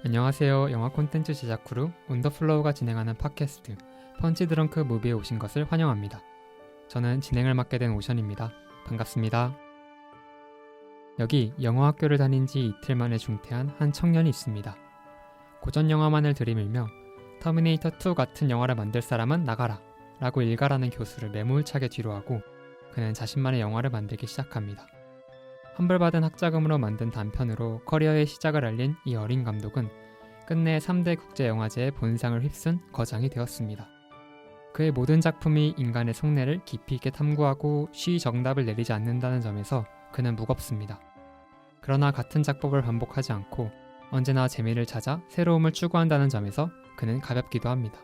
안녕하세요. 영화 콘텐츠 제작 크루 온더플로우가 진행하는 팟캐스트 펀치 드렁크 무비에 오신 것을 환영합니다. 저는 진행을 맡게 된 오션입니다. 반갑습니다. 여기 영화학교를 다닌 지 이틀 만에 중퇴한 한 청년이 있습니다. 고전 영화만을 들이밀며 터미네이터 2 같은 영화를 만들 사람은 나가라 라고 일갈하는 교수를 매몰차게 뒤로하고 그는 자신만의 영화를 만들기 시작합니다. 환불받은 학자금으로 만든 단편으로 커리어의 시작을 알린 이 어린 감독은 끝내 3대 국제영화제의 본상을 휩쓴 거장이 되었습니다. 그의 모든 작품이 인간의 속내를 깊이 있게 탐구하고 쉬이 정답을 내리지 않는다는 점에서 그는 무겁습니다. 그러나 같은 작법을 반복하지 않고 언제나 재미를 찾아 새로움을 추구한다는 점에서 그는 가볍기도 합니다.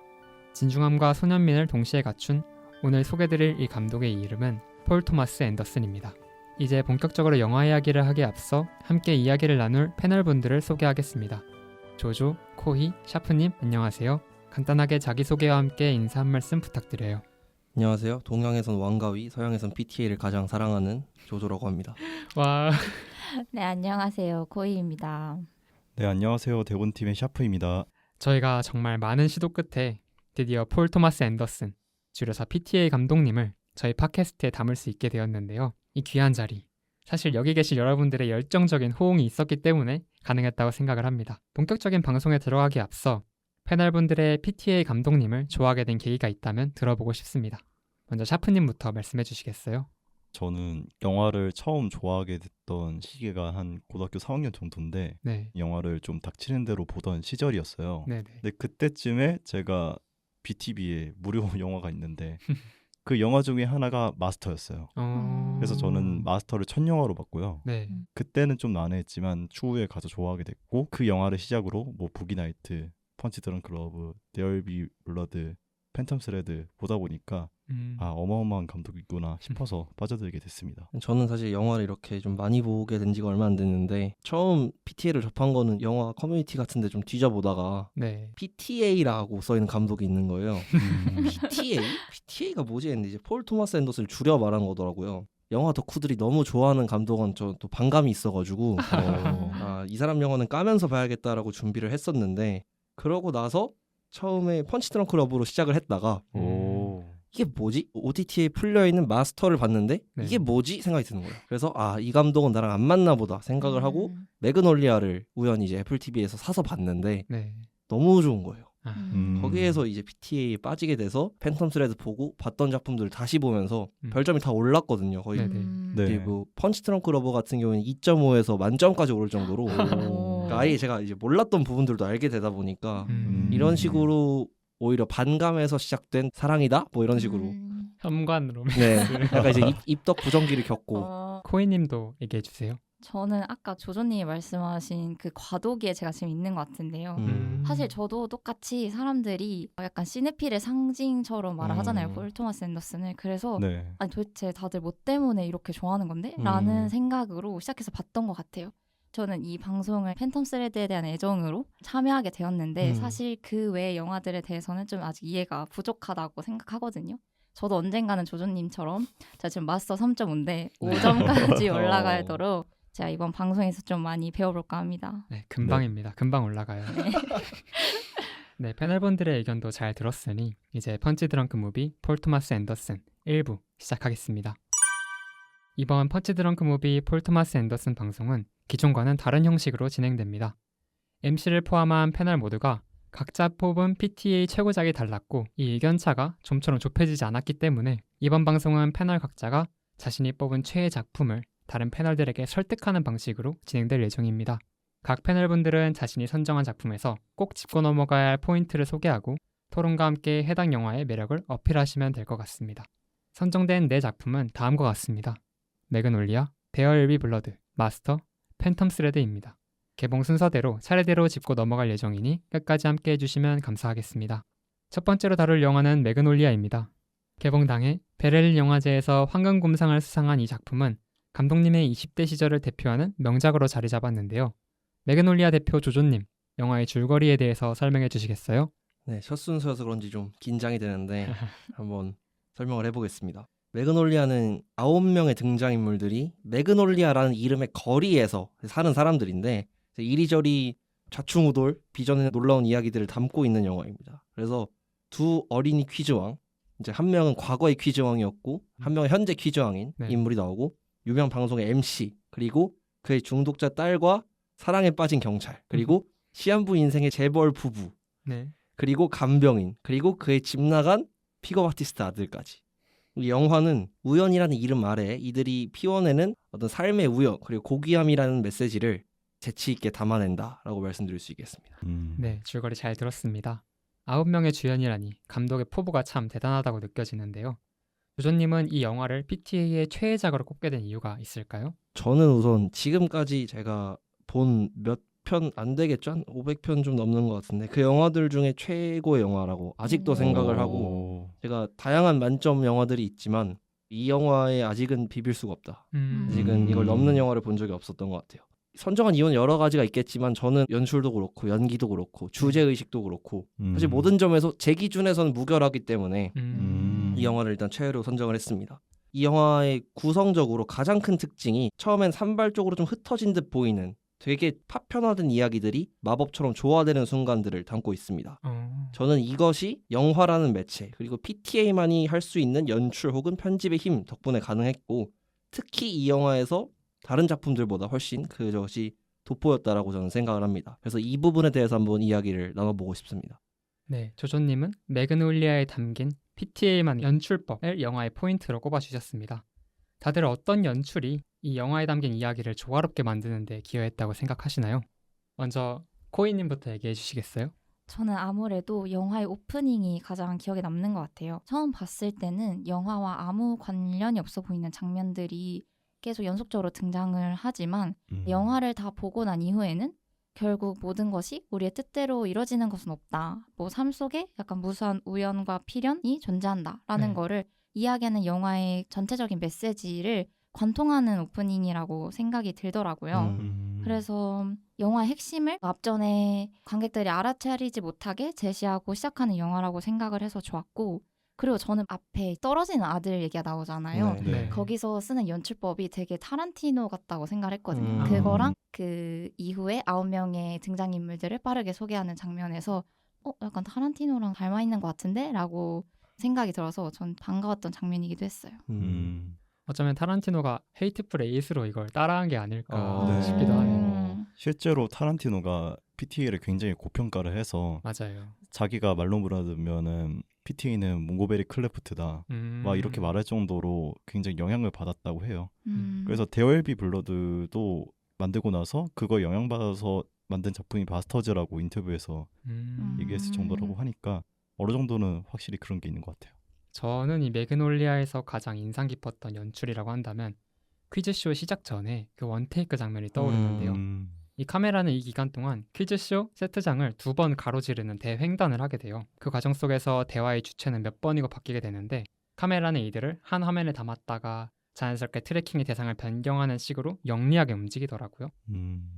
진중함과 소년민을 동시에 갖춘 오늘 소개드릴 이 감독의 이름은 폴 토마스 앤더슨입니다. 이제 본격적으로 영화 이야기를 하기에 앞서 함께 이야기를 나눌 패널분들을 소개하겠습니다. 조조, 코희, 샤프님 안녕하세요. 간단하게 자기소개와 함께 인사 한 말씀 부탁드려요. 안녕하세요. 동양에선 왕가위, 서양에선 PTA를 가장 사랑하는 조조라고 합니다. 와. 네, 안녕하세요. 코이입니다. 네, 안녕하세요. 대본팀의 샤프입니다. 저희가 정말 많은 시도 끝에 드디어 폴 토마스 앤더슨, 줄여서 PTA 감독님을 저희 팟캐스트에 담을 수 있게 되었는데요. 이 귀한 자리, 사실 여기 계신 여러분들의 열정적인 호응이 있었기 때문에 가능했다고 생각을 합니다. 본격적인 방송에 들어가기 앞서 패널분들의 PTA 감독님을 좋아하게 된 계기가 있다면 들어보고 싶습니다. 먼저 샤프님부터 말씀해 주시겠어요? 저는 영화를 처음 좋아하게 됐던 시기가 한 고등학교 3학년 정도인데 네. 영화를 좀 닥치는 대로 보던 시절이었어요. 네네. 근데 그때쯤에 제가 BTV에 무료 영화가 있는데 그 영화 중에 하나가 마스터였어요. 그래서 저는 마스터를 첫 영화로 봤고요. 네. 그때는 좀 난해했지만 추후에 가서 좋아하게 됐고 그 영화를 시작으로 뭐 부기나이트, 펀치 드렁크 러브, 데어 비 블러드, 팬텀 스레드 보다 보니까 어마어마한 감독이구나 싶어서 빠져들게 됐습니다. 저는 사실 영화를 이렇게 좀 많이 보게 된 지가 얼마 안 됐는데 처음 PTA를 접한 거는 영화 커뮤니티 같은 데 좀 뒤져보다가 네. PTA라고 써있는 감독이 있는 거예요. PTA? PTA가 뭐지 했는데 이제 폴 토마스 앤더슨을 줄여 말한 거더라고요. 영화 덕후들이 너무 좋아하는 감독은 저 또 반감이 있어가지고 이 사람 영화는 까면서 봐야겠다라고 준비를 했었는데 그러고 나서 처음에 펀치 드렁크 러브로 시작을 했다가 이게 뭐지? OTT에 풀려있는 마스터를 봤는데 네. 이게 뭐지? 생각이 드는 거예요. 그래서 이 감독은 나랑 안 맞나 보다 생각을 하고 매그놀리아를 우연히 이제 애플 TV에서 사서 봤는데 네. 너무 좋은 거예요. 아. 거기에서 이제 PTA에 빠지게 돼서 팬텀 스레드 보고 봤던 작품들을 다시 보면서 별점이 다 올랐거든요. 거의 네네. 네. 뭐 펀치 트렁크 러버 같은 경우는 2.5에서 만점까지 오를 정도로 그러니까 아예 제가 이제 몰랐던 부분들도 알게 되다 보니까 이런 식으로 오히려 반감에서 시작된 사랑이다? 뭐 이런 식으로 현관으로. 네, 약간 이제 입덕 부정기를 겪고 코이님도 얘기해 주세요. 저는 아까 조조님이 말씀하신 그 과도기에 제가 지금 있는 것 같은데요. 사실 저도 똑같이 사람들이 약간 시네필의 상징처럼 말을 하잖아요. 폴 토마스 앤더슨을. 그래서 네. 아니 도대체 다들 뭐 때문에 이렇게 좋아하는 건데? 라는 생각으로 시작해서 봤던 것 같아요. 저는 이 방송을 팬텀 스레드에 대한 애정으로 참여하게 되었는데 사실 그 외의 영화들에 대해서는 좀 아직 이해가 부족하다고 생각하거든요. 저도 언젠가는 조조님처럼 제가 지금 마스터 3.5인데 5점까지 올라가도록 제가 이번 방송에서 좀 많이 배워볼까 합니다. 네, 금방입니다. 금방 올라가요. 네, 패널분들의 의견도 잘 들었으니 이제 펀치 드렁크 무비 폴 토마스 앤더슨 1부 시작하겠습니다. 이번 펀치 드렁크 무비 폴 토마스 앤더슨 방송은 기존과는 다른 형식으로 진행됩니다. MC를 포함한 패널 모두가 각자 뽑은 PTA 최고작이 달랐고 이 의견차가 좀처럼 좁혀지지 않았기 때문에 이번 방송은 패널 각자가 자신이 뽑은 최애 작품을 다른 패널들에게 설득하는 방식으로 진행될 예정입니다. 각 패널분들은 자신이 선정한 작품에서 꼭 짚고 넘어가야 할 포인트를 소개하고 토론과 함께 해당 영화의 매력을 어필하시면 될 것 같습니다. 선정된 4작품은 다음과 같습니다. 매그놀리아, 데어 비 블러드, 마스터, 팬텀 스레드입니다. 개봉 순서대로 차례대로 짚고 넘어갈 예정이니 끝까지 함께 해주시면 감사하겠습니다. 첫 번째로 다룰 영화는 매그놀리아입니다. 개봉 당해 베를린 영화제에서 황금곰상을 수상한 이 작품은 감독님의 20대 시절을 대표하는 명작으로 자리 잡았는데요. 매그놀리아 대표 조조님, 영화의 줄거리에 대해서 설명해 주시겠어요? 네, 첫 순서여서 그런지 좀 긴장이 되는데 한번 설명을 해보겠습니다. 매그놀리아는 9명의 등장인물들이 매그놀리아라는 이름의 거리에서 사는 사람들인데 이리저리 좌충우돌 비전의 놀라운 이야기들을 담고 있는 영화입니다. 그래서 두 어린이 퀴즈왕, 이제 한 명은 과거의 퀴즈왕이었고 한 명은 현재 퀴즈왕인 네. 인물이 나오고 유명 방송의 MC, 그리고 그의 중독자 딸과 사랑에 빠진 경찰, 그리고 시한부 인생의 재벌 부부, 네. 그리고 간병인, 그리고 그의 집 나간 픽업 아티스트 아들까지. 이 영화는 우연이라는 이름 아래 이들이 피워내는 어떤 삶의 우연 그리고 고귀함이라는 메시지를 재치 있게 담아낸다라고 말씀드릴 수 있겠습니다. 네, 줄거리 잘 들었습니다. 9명의 주연이라니 감독의 포부가 참 대단하다고 느껴지는데요. 조조님은 이 영화를 PTA의 최애작으로 꼽게 된 이유가 있을까요? 저는 우선 지금까지 제가 본 몇 편 안 되겠죠? 한 500편 좀 넘는 것 같은데 그 영화들 중에 최고의 영화라고 아직도 생각을 하고, 제가 다양한 만점 영화들이 있지만 이 영화에 아직은 비빌 수가 없다. 아직은 이걸 넘는 영화를 본 적이 없었던 것 같아요. 선정한 이유는 여러 가지가 있겠지만 저는 연출도 그렇고 연기도 그렇고 주제의식도 그렇고 사실 모든 점에서 제 기준에서는 무결하기 때문에 이 영화를 일단 최애로 선정을 했습니다. 이 영화의 구성적으로 가장 큰 특징이 처음엔 산발적으로 좀 흩어진 듯 보이는 되게 파편화된 이야기들이 마법처럼 조화되는 순간들을 담고 있습니다. 저는 이것이 영화라는 매체 그리고 PTA만이 할 수 있는 연출 혹은 편집의 힘 덕분에 가능했고, 특히 이 영화에서 다른 작품들보다 훨씬 그것이 돋보였다라고 저는 생각을 합니다. 그래서 이 부분에 대해서 한번 이야기를 나눠보고 싶습니다. 네, 조조님은 매그놀리아에 담긴 PTA만 연출법을 영화의 포인트로 꼽아주셨습니다. 다들 어떤 연출이 이 영화에 담긴 이야기를 조화롭게 만드는 데 기여했다고 생각하시나요? 먼저 코이님부터 얘기해 주시겠어요? 저는 아무래도 영화의 오프닝이 가장 기억에 남는 것 같아요. 처음 봤을 때는 영화와 아무 관련이 없어 보이는 장면들이 계속 연속적으로 등장을 하지만 영화를 다 보고 난 이후에는 결국 모든 것이 우리의 뜻대로 이루어지는 것은 없다. 뭐 삶 속에 약간 무수한 우연과 필연이 존재한다라는 네. 거를 이야기하는 영화의 전체적인 메시지를 관통하는 오프닝이라고 생각이 들더라고요. 그래서 영화의 핵심을 앞전에 관객들이 알아차리지 못하게 제시하고 시작하는 영화라고 생각을 해서 좋았고, 그리고 저는 앞에 떨어지는 아들 얘기가 나오잖아요. 네. 거기서 쓰는 연출법이 되게 타란티노 같다고 생각을 했거든요. 음. 그거랑 그 이후에 9명의 등장인물들을 빠르게 소개하는 장면에서 약간 타란티노랑 닮아 있는 것 같은데? 라고 생각이 들어서 전 반가웠던 장면이기도 했어요. 어쩌면 타란티노가 헤이트풀 에잇으로 이걸 따라한 게 아닐까 네. 싶기도 하네요. 실제로 타란티노가 PTA를 굉장히 고평가를 해서 맞아요. 자기가 말로 물어두면은 PTA는 몽고베리 클래프트다 막 이렇게 말할 정도로 굉장히 영향을 받았다고 해요. 그래서 데어엘비 블러드도 만들고 나서 그거 영향받아서 만든 작품이 바스터즈라고 인터뷰에서 얘기했을 정도라고 하니까 어느 정도는 확실히 그런 게 있는 것 같아요. 저는 이 매그놀리아에서 가장 인상 깊었던 연출이라고 한다면 퀴즈쇼 시작 전에 그 원테이크 장면이 떠오르는데요. 이 카메라는 이 기간 동안 퀴즈쇼 세트장을 2번 가로지르는 대횡단을 하게 돼요. 그 과정 속에서 대화의 주체는 몇 번이고 바뀌게 되는데 카메라는 이들을 한 화면에 담았다가 자연스럽게 트래킹의 대상을 변경하는 식으로 영리하게 움직이더라고요.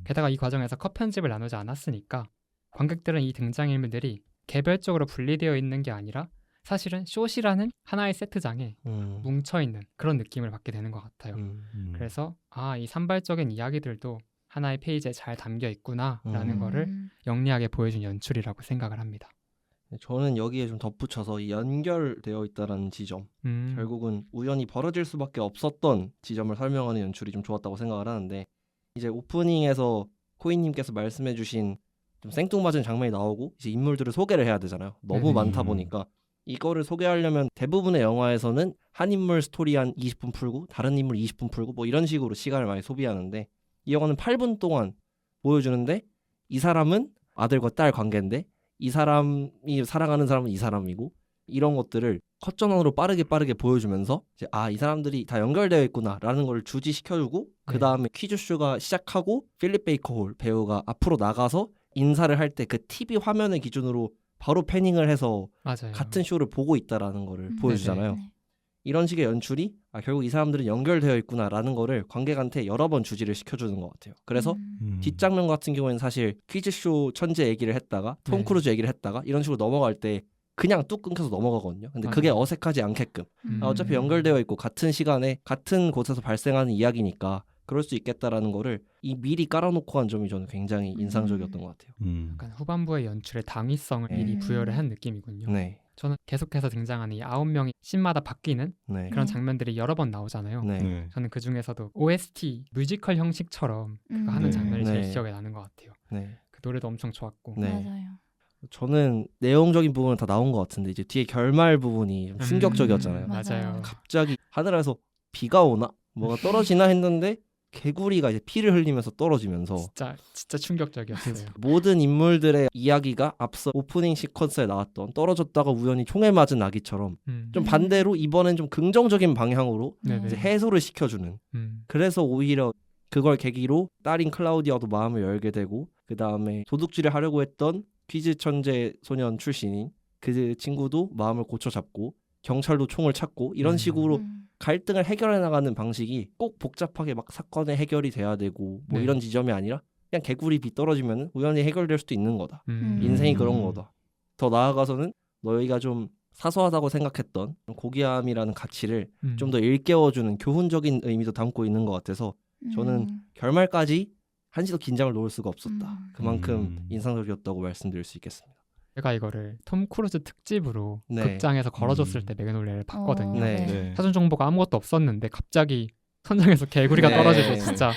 게다가 이 과정에서 컷 편집을 나누지 않았으니까 관객들은 이 등장인물들이 개별적으로 분리되어 있는 게 아니라 사실은 숏이라는 하나의 세트장에 뭉쳐있는 그런 느낌을 받게 되는 것 같아요. 그래서 이 산발적인 이야기들도 하나의 페이지에 잘 담겨 있구나라는 거를 영리하게 보여준 연출이라고 생각을 합니다. 저는 여기에 좀 덧붙여서 이 연결되어 있다는 지점, 결국은 우연히 벌어질 수밖에 없었던 지점을 설명하는 연출이 좀 좋았다고 생각을 하는데, 이제 오프닝에서 코이님께서 말씀해주신 좀 생뚱맞은 장면이 나오고 이제 인물들을 소개를 해야 되잖아요. 너무 많다 보니까 이거를 소개하려면 대부분의 영화에서는 한 인물 스토리 한 20분 풀고 다른 인물 20분 풀고 뭐 이런 식으로 시간을 많이 소비하는데, 이 영화는 8분 동안 보여주는데 이 사람은 아들과 딸 관계인데 이 사람이 사랑하는 사람은 이 사람이고, 이런 것들을 컷 전환으로 빠르게 보여주면서 이제 이 사람들이 다 연결되어 있구나라는 걸 주지시켜주고, 그 다음에 퀴즈쇼가 시작하고 필립 베이커 홀 배우가 앞으로 나가서 인사를 할 때 그 TV 화면을 기준으로 바로 패닝을 해서 맞아요. 같은 쇼를 보고 있다라는 거를 보여주잖아요. 네. 이런 식의 연출이 결국 이 사람들은 연결되어 있구나라는 거를 관객한테 여러 번 주지를 시켜주는 것 같아요. 그래서 뒷장면 같은 경우에는 사실 퀴즈쇼 천재 얘기를 했다가 톰 크루즈 얘기를 했다가 이런 식으로 넘어갈 때 그냥 뚝 끊겨서 넘어가거든요. 근데 그게 어색하지 않게끔 어차피 연결되어 있고 같은 시간에 같은 곳에서 발생하는 이야기니까 그럴 수 있겠다라는 거를 미리 깔아놓고 한 점이 저는 굉장히 인상적이었던 것 같아요. 약간 후반부의 연출에 당위성을 미리 부여를 한 느낌이군요. 네. 저는 계속해서 등장하는 이 9명이 씬마다 바뀌는 네. 그런 장면들이 여러 번 나오잖아요. 네. 네. 저는 그 중에서도 OST 뮤지컬 형식처럼 그거 하는 네. 장면이 제일 네. 기억에 나는 것 같아요. 네. 그 노래도 엄청 좋았고. 네. 맞아요. 저는 내용적인 부분은 다 나온 것 같은데 이제 뒤에 결말 부분이 좀 충격적이었잖아요. 맞아요. 갑자기 하늘에서 비가 오나? 뭐가 떨어지나 했는데 개구리가 이제 피를 흘리면서 떨어지면서 진짜 충격적이었어요. 모든 인물들의 이야기가 앞서 오프닝 시퀀스에 나왔던 떨어졌다가 우연히 총에 맞은 아기처럼 좀 반대로 이번엔 좀 긍정적인 방향으로 네네. 이제 해소를 시켜주는. 그래서 오히려 그걸 계기로 딸인 클라우디아도 마음을 열게 되고 그 다음에 도둑질을 하려고 했던 퀴즈 천재 소년 출신인 그 친구도 마음을 고쳐잡고 경찰도 총을 찾고 이런 식으로 갈등을 해결해 나가는 방식이 꼭 복잡하게 막 사건의 해결이 돼야 되고 뭐 네. 이런 지점이 아니라 그냥 개구리 비 떨어지면 우연히 해결될 수도 있는 거다. 인생이 그런 거다. 더 나아가서는 너희가 좀 사소하다고 생각했던 고귀함이라는 가치를 좀 더 일깨워주는 교훈적인 의미도 담고 있는 것 같아서 저는 결말까지 한시도 긴장을 놓을 수가 없었다. 그만큼 인상적이었다고 말씀드릴 수 있겠습니다. 제가 이거를 톰 크루즈 특집으로 네. 극장에서 걸어줬을 때 매그놀리아를 봤거든요. 네. 네. 사전 정보가 아무것도 없었는데 갑자기 천장에서 개구리가 네. 떨어질 때 진짜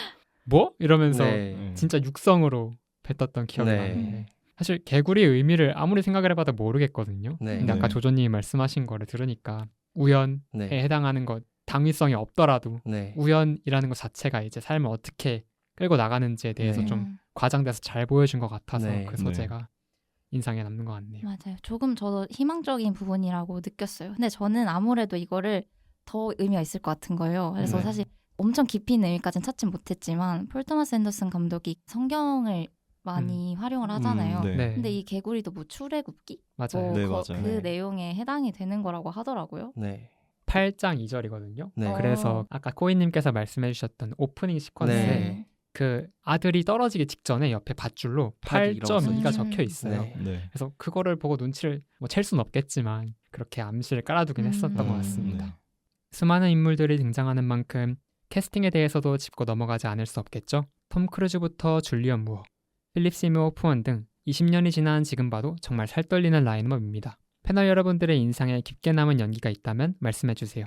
뭐? 이러면서 네. 진짜 육성으로 뱉었던 기억이 네. 나는데 사실 개구리의 의미를 아무리 생각을 해봐도 모르겠거든요. 네. 근데 아까 네. 조조님이 말씀하신 거를 들으니까 우연에 네. 해당하는 것 당위성이 없더라도 네. 우연이라는 것 자체가 이제 삶을 어떻게 끌고 나가는지에 대해서 네. 좀 과장돼서 잘 보여준 것 같아서 네. 그 소재가 인상에 남는 것 같네요. 맞아요. 조금 저도 희망적인 부분이라고 느꼈어요. 근데 저는 아무래도 이거를 더 의미가 있을 것 같은 거예요. 그래서 네. 사실 엄청 깊이 있는 의미까지는 찾진 못했지만 폴 토마스 앤더슨 감독이 성경을 많이 활용을 하잖아요. 네. 네. 근데 이 개구리도 뭐 출애굽기? 맞아요. 뭐 네, 그 맞아요. 네. 내용에 해당이 되는 거라고 하더라고요. 네. 8장 2절이거든요. 네. 그래서 아까 코이님께서 말씀해 주셨던 오프닝 시퀀스에 네. 그 아들이 떨어지기 직전에 옆에 밧줄로 8.2가 음. 적혀 있어요. 네. 네. 그래서 그거를 보고 눈치를 챌 수는 없겠지만 그렇게 암시를 깔아두긴 했었던 것 같습니다. 네. 수많은 인물들이 등장하는 만큼 캐스팅에 대해서도 짚고 넘어가지 않을 수 없겠죠. 톰 크루즈부터 줄리언 무어, 필립 시모 호프먼 등 20년이 지난 지금 봐도 정말 살떨리는 라인업입니다. 패널 여러분들의 인상에 깊게 남은 연기가 있다면 말씀해 주세요.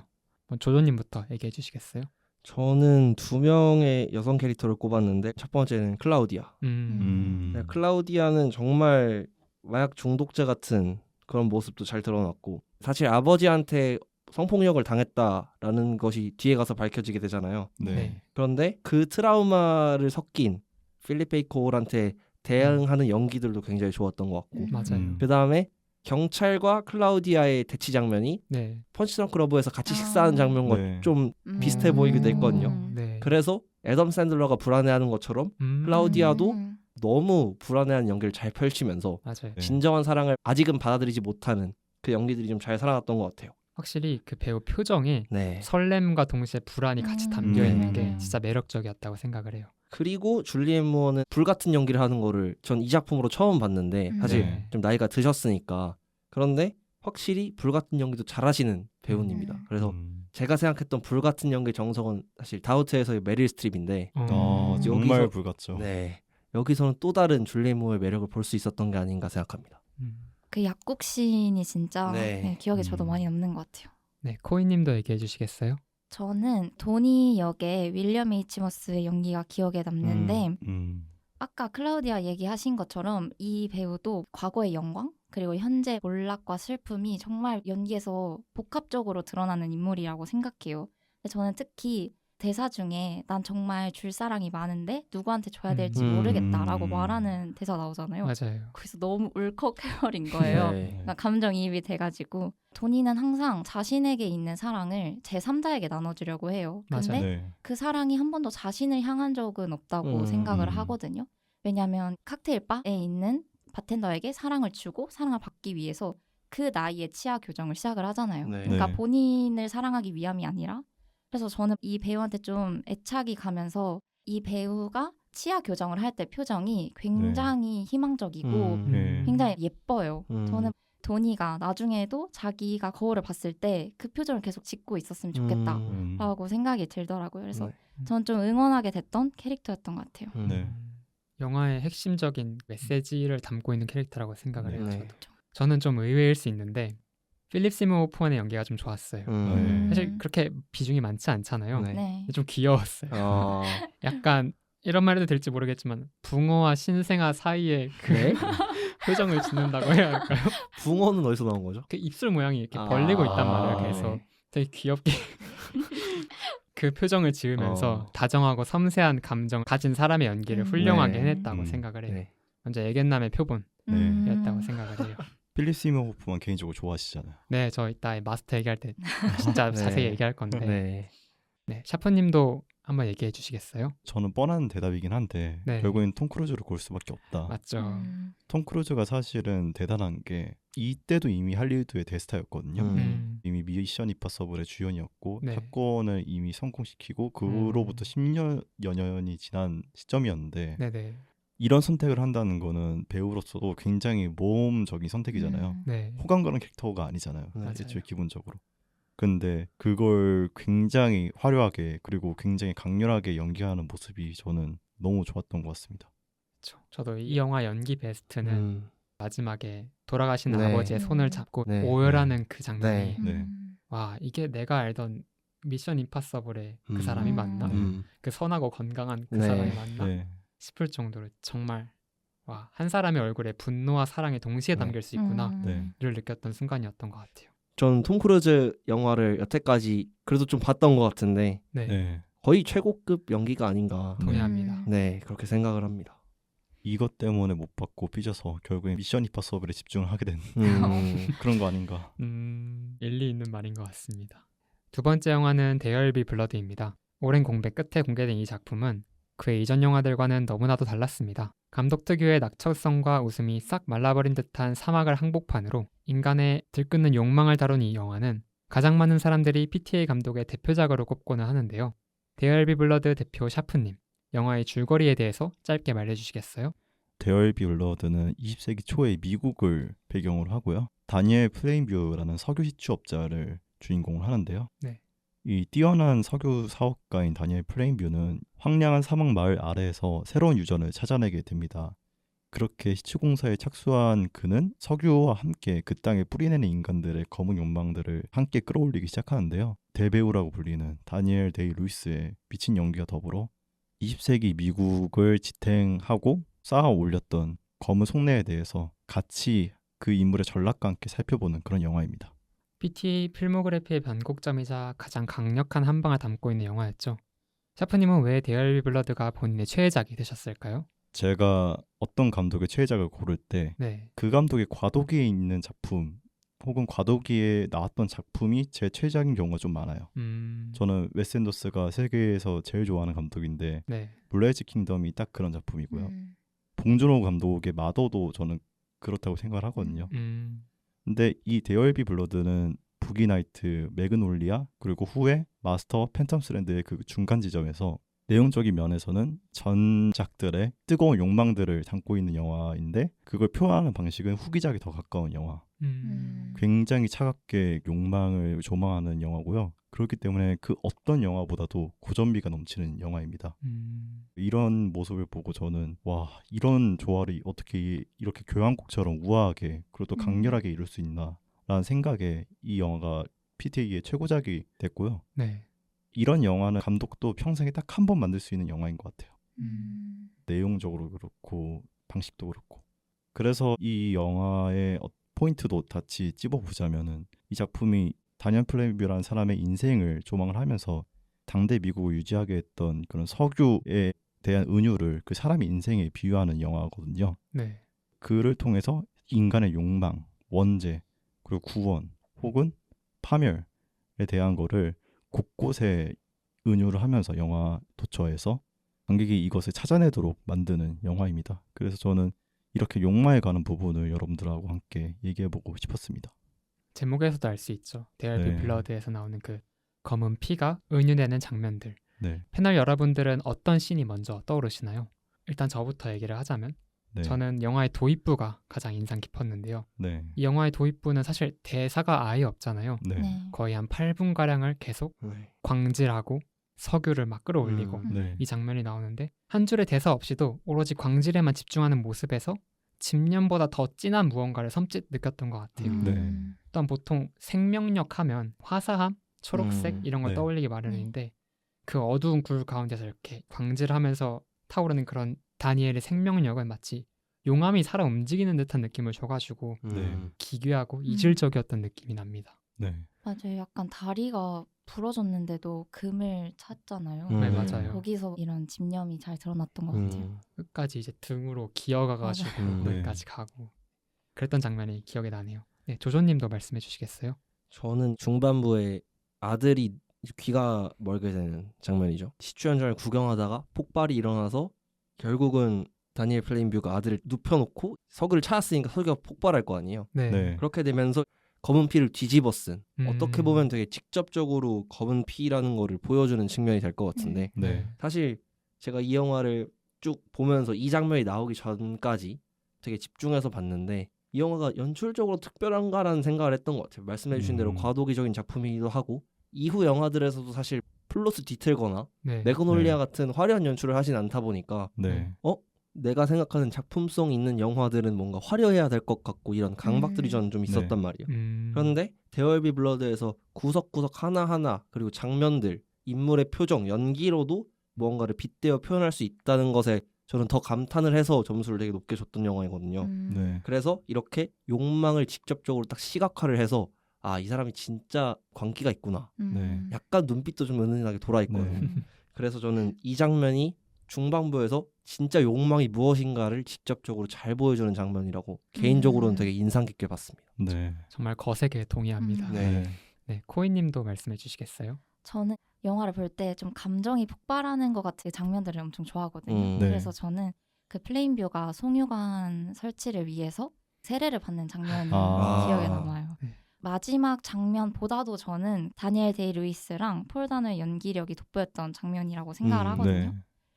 조조님부터 얘기해 주시겠어요? 저는 2명의 여성 캐릭터를 꼽았는데 첫 번째는 클라우디아. 네, 클라우디아는 정말 마약 중독자 같은 그런 모습도 잘 드러났고 사실 아버지한테 성폭력을 당했다라는 것이 뒤에 가서 밝혀지게 되잖아요. 네. 그런데 그 트라우마를 섞인 필립 베이커홀한테 대응하는 연기들도 굉장히 좋았던 것 같고 맞아요. 그 다음에 경찰과 클라우디아의 대치 장면이 네. 펀치 드렁크 러브에서 같이 식사하는 장면과 네. 좀 비슷해 보이기도 했거든요. 네. 그래서 애덤 샌들러가 불안해하는 것처럼 클라우디아도 너무 불안해하는 연기를 잘 펼치면서 맞아요. 네. 진정한 사랑을 아직은 받아들이지 못하는 그 연기들이 좀 잘 살아났던 것 같아요. 확실히 그 배우 표정에 네. 설렘과 동시에 불안이 같이 담겨 있는 게 네. 진짜 매력적이었다고 생각을 해요. 그리고 줄리엔 무어는 불같은 연기를 하는 거를 전 이 작품으로 처음 봤는데 사실 네. 좀 나이가 드셨으니까 그런데 확실히 불같은 연기도 잘하시는 배우입니다. 그래서 제가 생각했던 불같은 연기의 정석은 사실 다우트에서의 메릴 스트립인데 정말 여기서- 불같죠. 네, 여기서는 또 다른 줄리엔 무어의 매력을 볼 수 있었던 게 아닌가 생각합니다. 그 약국 씬이 진짜 네. 기억에 저도 많이 남는 것 같아요. 네, 코이님도 얘기해 주시겠어요? 저는 도니 역의 윌리엄 H머스의 연기가 기억에 남는데 아까 클라우디아 얘기하신 것처럼 이 배우도 과거의 영광 그리고 현재 몰락과 슬픔이 정말 연기에서 복합적으로 드러나는 인물이라고 생각해요. 근데 저는 특히 대사 중에 난 정말 줄 사랑이 많은데 누구한테 줘야 될지 모르겠다라고 말하는 대사 나오잖아요. 맞아요. 그래서 너무 울컥해버린 거예요. 네. 그러니까 감정이입이 돼가지고 도니는 항상 자신에게 있는 사랑을 제3자에게 나눠주려고 해요. 근데 맞아요. 네. 그 사랑이 한 번도 자신을 향한 적은 없다고 생각을 하거든요. 왜냐하면 칵테일 바에 있는 바텐더에게 사랑을 주고 사랑을 받기 위해서 그 나이에 치아 교정을 시작을 하잖아요. 네. 그러니까 네. 본인을 사랑하기 위함이 아니라 그래서 저는 이 배우한테 좀 애착이 가면서 이 배우가 치아 교정을 할 때 표정이 굉장히 희망적이고 네. 굉장히 예뻐요. 저는 도니가 나중에도 자기가 거울을 봤을 때 그 표정을 계속 짓고 있었으면 좋겠다라고 생각이 들더라고요. 그래서 네. 전 좀 응원하게 됐던 캐릭터였던 것 같아요. 네. 영화의 핵심적인 메시지를 담고 있는 캐릭터라고 생각을 해요. 네. 저는 좀 의외일 수 있는데 필립 시몬 호프만의 연기가 좀 좋았어요. 사실 그렇게 비중이 많지 않잖아요. 네. 네. 좀 귀여웠어요. 약간 이런 말해도 될지 모르겠지만 붕어와 신생아 사이에 그 네? 표정을 짓는다고 해야 할까요? 붕어는 어디서 나온 거죠? 그 입술 모양이 이렇게 벌리고 있단 말이에요. 그래서 네. 되게 귀엽게 그 표정을 지으면서 다정하고 섬세한 감정 가진 사람의 연기를 훌륭하게 네. 해냈다고 생각을 해요. 네. 먼저 애견남의 표본이었다고 생각을 해요. 필립 시몬 호프만 개인적으로 좋아하시잖아요. 네, 저 이따 마스터 얘기할 때 진짜 네. 자세히 얘기할 건데 네. 네, 샤프님도 한번 얘기해 주시겠어요? 저는 뻔한 대답이긴 한데 네. 결국엔 톰 크루즈를 고를 수밖에 없다. 맞죠. 톰 크루즈가 사실은 대단한 게 이때도 이미 할리우드의 대스타였거든요. 이미 미션 임파서블의 주연이었고 네. 사건을 이미 성공시키고 그로부터 10년여 년이 지난 시점이었는데 네네. 이런 선택을 한다는 거는 배우로서도 굉장히 모험적인 선택이잖아요. 네. 호감 가는 캐릭터가 아니잖아요. 맞아요. 애초에 기본적으로. 근데 그걸 굉장히 화려하게 그리고 굉장히 강렬하게 연기하는 모습이 저는 너무 좋았던 것 같습니다. 그렇죠. 저도 이 영화 연기 베스트는 마지막에 돌아가신 네. 아버지의 손을 잡고 네. 오열하는 그 장면이 네. 와, 이게 내가 알던 미션 임파서블의 그 사람이 맞나? 그 선하고 건강한 그 네. 사람이 맞나? 네. 싶을 정도로 정말 와, 한 사람의 얼굴에 분노와 사랑이 동시에 담길 수 있구나를 네. 느꼈던 순간이었던 것 같아요. 전 톰 크루즈 영화를 여태까지 그래도 좀 봤던 것 같은데 네, 네. 거의 최고급 연기가 아닌가. 동의합니다. 네, 그렇게 생각을 합니다. 이것 때문에 못 받고 삐져서 결국엔 미션 임파서블에 집중을 하게 된 그런 거 아닌가. 일리 있는 말인 것 같습니다. 두 번째 영화는 데어얼비 블러드입니다. 오랜 공백 끝에 공개된 이 작품은 그의 이전 영화들과는 너무나도 달랐습니다. 감독 특유의 낙천성과 웃음이 싹 말라버린 듯한 사막을 항복판으로 인간의 들끓는 욕망을 다룬 이 영화는 가장 많은 사람들이 PTA 감독의 대표작으로 꼽고는 하는데요. 데어얼비 블러드 대표 샤프님, 영화의 줄거리에 대해서 짧게 말해주시겠어요? 데어얼비 블러드는 20세기 초의 미국을 배경으로 하고요. 다니엘 플레인뷰라는 석유 시추업자를 주인공으로 하는데요. 네. 이 뛰어난 석유 사업가인 다니엘 플레인뷰는 황량한 사막 마을 아래에서 새로운 유전을 찾아내게 됩니다. 그렇게 시추공사에 착수한 그는 석유와 함께 그 땅에 뿌리내는 인간들의 검은 욕망들을 함께 끌어올리기 시작하는데요. 대배우라고 불리는 다니엘 데이 루이스의 미친 연기와 더불어 20세기 미국을 지탱하고 쌓아 올렸던 검은 속내에 대해서 같이 그 인물의 전락과 함께 살펴보는 그런 영화입니다. PTA 필모그래피의 변곡점이자 가장 강력한 한 방을 담고 있는 영화였죠. 샤프님은 왜 데어얼비 블러드가 본인의 최애작이 되셨을까요? 제가 어떤 감독의 최애작을 고를 때 그 네. 감독의 과도기에 있는 작품 혹은 과도기에 나왔던 작품이 제 최애작인 경우가 좀 많아요. 저는 웨스 앤더슨가 세계에서 제일 좋아하는 감독인데 네. 블레이즈 킹덤이 딱 그런 작품이고요. 봉준호 감독의 마더도 저는 그렇다고 생각을 하거든요. 근데 이 데어얼비 블러드는 부기나이트, 매그놀리아 그리고 후에 마스터, 팬텀스랜드의 그 중간 지점에서 내용적인 면에서는 전작들의 뜨거운 욕망들을 담고 있는 영화인데 그걸 표현하는 방식은 후기작에 더 가까운 영화. 굉장히 차갑게 욕망을 조망하는 영화고요. 그렇기 때문에 그 어떤 영화보다도 고전미가 넘치는 영화입니다. 이런 모습을 보고 저는 와, 이런 조화를 어떻게 이렇게 교향곡처럼 우아하게 그리고 또 강렬하게 이룰 수 있나 라는 생각에 이 영화가 PTA의 최고작이 됐고요. 네. 이런 영화는 감독도 평생에 딱 한 번 만들 수 있는 영화인 것 같아요. 내용적으로 그렇고 방식도 그렇고. 그래서 이 영화의 포인트도 같이 찝어보자면은 이 작품이 다니엘 플레인뷰라는 사람의 인생을 조망을 하면서 당대 미국을 유지하게 했던 그런 석유에 대한 은유를 그 사람의 인생에 비유하는 영화거든요. 네. 그를 통해서 인간의 욕망, 원죄, 그리고 구원 혹은 파멸에 대한 거를 곳곳에 은유를 하면서 영화 도처에서 관객이 이것을 찾아내도록 만드는 영화입니다. 그래서 저는 이렇게 욕망에 가는 부분을 여러분들하고 함께 얘기해보고 싶었습니다. 제목에서도 알 수 있죠. 데어얼비 네. 블러드에서 나오는 그 검은 피가 은유되는 장면들. 네. 패널 여러분들은 어떤 씬이 먼저 떠오르시나요? 일단 저부터 얘기를 하자면 네. 저는 영화의 도입부가 가장 인상 깊었는데요. 네. 이 영화의 도입부는 사실 대사가 아예 없잖아요. 네. 네. 거의 한 8분가량을 계속 네. 광질하고 석유를 막 끌어올리고 네. 이 장면이 나오는데 한 줄의 대사 없이도 오로지 광질에만 집중하는 모습에서 집념보다 더 진한 무언가를 섬찟 느꼈던 것 같아요. 네. 또한 보통 생명력 하면 화사함, 초록색 이런 걸 네. 떠올리기 마련인데 그 어두운 굴 가운데서 이렇게 광질하면서 타오르는 그런 다니엘의 생명력은 마치 용암이 살아 움직이는 듯한 느낌을 줘가지고 기괴하고 이질적이었던 느낌이 납니다. 네. 맞아요. 약간 다리가 부러졌는데도 금을 찾잖아요. 네, 맞아요. 거기서 이런 집념이 잘 드러났던 것 같아요. 끝까지 이제 등으로 기어가가지고 맞아요. 거기까지 가고 그랬던 장면이 기억에 나네요. 네, 조조님도 말씀해 주시겠어요? 저는 중반부에 아들이 귀가 멀게 되는 장면이죠. 시추연전을 구경하다가 폭발이 일어나서 결국은 다니엘 플레인뷰가 아들을 눕혀놓고 석유를 찾았으니까 석유가 폭발할 거 아니에요. 네. 네. 그렇게 되면서 검은 피를 뒤집어 쓴 어떻게 음. 보면 되게 직접적으로 검은 피라는 거를 보여주는 측면이 될 것 같은데 네. 사실 제가 이 영화를 쭉 보면서 이 장면이 나오기 전까지 되게 집중해서 봤는데 이 영화가 연출적으로 특별한가라는 생각을 했던 것 같아요. 말씀해 주신 대로 과도기적인 작품이기도 하고 이후 영화들에서도 사실 플롯을 뒤틀거나 네. 매그놀리아 네. 같은 화려한 연출을 하진 않다 보니까 네. 내가 생각하는 작품성 있는 영화들은 뭔가 화려해야 될 것 같고 이런 강박들이 저는 좀 있었단 말이에요. 그런데 데얼비 블러드에서 구석구석 하나하나 그리고 장면들, 인물의 표정, 연기로도 무언가를 빗대어 표현할 수 있다는 것에 저는 더 감탄을 해서 점수를 되게 높게 줬던 영화이거든요. 네. 그래서 이렇게 욕망을 직접적으로 딱 시각화를 해서 아, 이 사람이 진짜 광기가 있구나. 네. 약간 눈빛도 좀 은은하게 돌아 있거든요. 네. 그래서 저는 이 장면이 중반부에서 진짜 욕망이 무엇인가를 직접적으로 잘 보여주는 장면이라고 개인적으로는 되게 인상 깊게 봤습니다. 네. 정말 거세게 동의합니다. 네. 네, 코이님도 말씀해 주시겠어요? 저는 영화를 볼 때 좀 감정이 폭발하는 것 같은 장면들을 엄청 좋아하거든요. 네. 그래서 저는 그 플레인뷰가 송유관 설치를 위해서 세례를 받는 장면이 기억에 남아요. 네. 마지막 장면보다도 저는 다니엘 데이 루이스랑 폴 다노의 연기력이 돋보였던 장면이라고 생각을 하거든요. 네.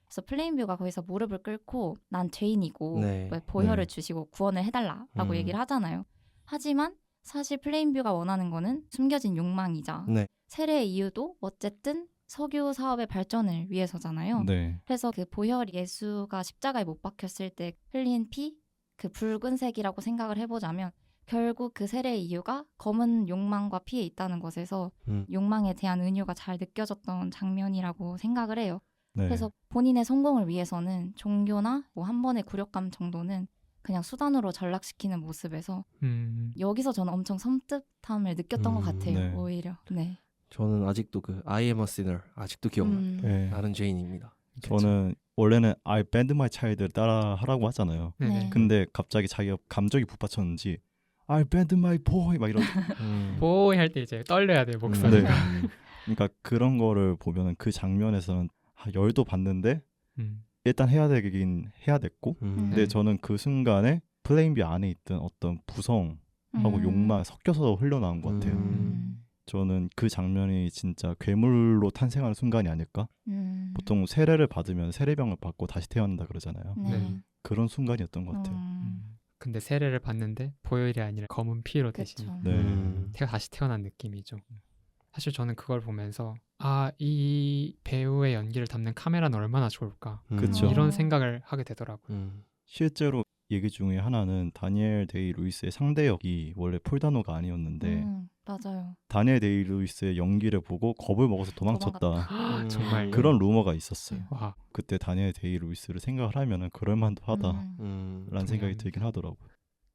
그래서 플레인뷰가 거기서 무릎을 꿇고 난 죄인이고 네. 왜 보혈을 네. 주시고 구원을 해달라라고 음. 얘기를 하잖아요. 하지만 사실 플레인뷰가 원하는 거는 숨겨진 욕망이자 네. 세례의 이유도 어쨌든 석유 사업의 발전을 위해서잖아요. 네. 그래서 그 보혈 예수가 십자가에 못 박혔을 때 흘린 피, 그 붉은색이라고 생각을 해보자면 결국 그 세례의 이유가 검은 욕망과 피에 있다는 것에서 욕망에 대한 은유가 잘 느껴졌던 장면이라고 생각을 해요. 네. 그래서 본인의 성공을 위해서는 종교나 뭐 한 번의 굴욕감 정도는 그냥 수단으로 전락시키는 모습에서 여기서 저는 엄청 섬뜩함을 느꼈던 것 같아요. 네. 오히려. 네. 저는 아직도 그 I am a sinner 아직도 기억나요. 네. 나는 죄인입니다. 저는 원래는 I banned my child를 따라 하라고 하잖아요. 네. 근데 갑자기 자기가 감정이 북받쳤는지 I banned my boy 막 이런. 보이 할 때 이제 떨려야 돼요 목소리. 네. 그러니까 그런 거를 보면은 그 장면에서는 열도 받는데 일단 해야 되긴 해야 됐고 근데 저는 그 순간에 플레인비 안에 있던 어떤 부성하고 욕망 섞여서 흘러나온 것 같아요. 저는 그 장면이 진짜 괴물로 탄생하는 순간이 아닐까? 보통 세례를 받으면 세례병을 받고 다시 태어난다 그러잖아요. 네. 그런 순간이었던 것 같아요. 근데 세례를 받는데 보혈이 아니라 검은 피로 대신 네. 다시 태어난 느낌이죠. 사실 저는 그걸 보면서 아, 이 배우의 연기를 담는 카메라는 얼마나 좋을까 그쵸. 이런 생각을 하게 되더라고요. 실제로 얘기 중에 하나는 다니엘 데이 루이스의 상대 역이 원래 폴다노가 아니었는데 맞아요. 다니엘 데이 루이스의 연기를 보고 겁을 먹어서 도망쳤다. 정말 그런 루머가 있었어요. 와, 그때 다니엘 데이 루이스를 생각을 하면은 그럴만도 하다라는 생각이 들긴 하더라고요.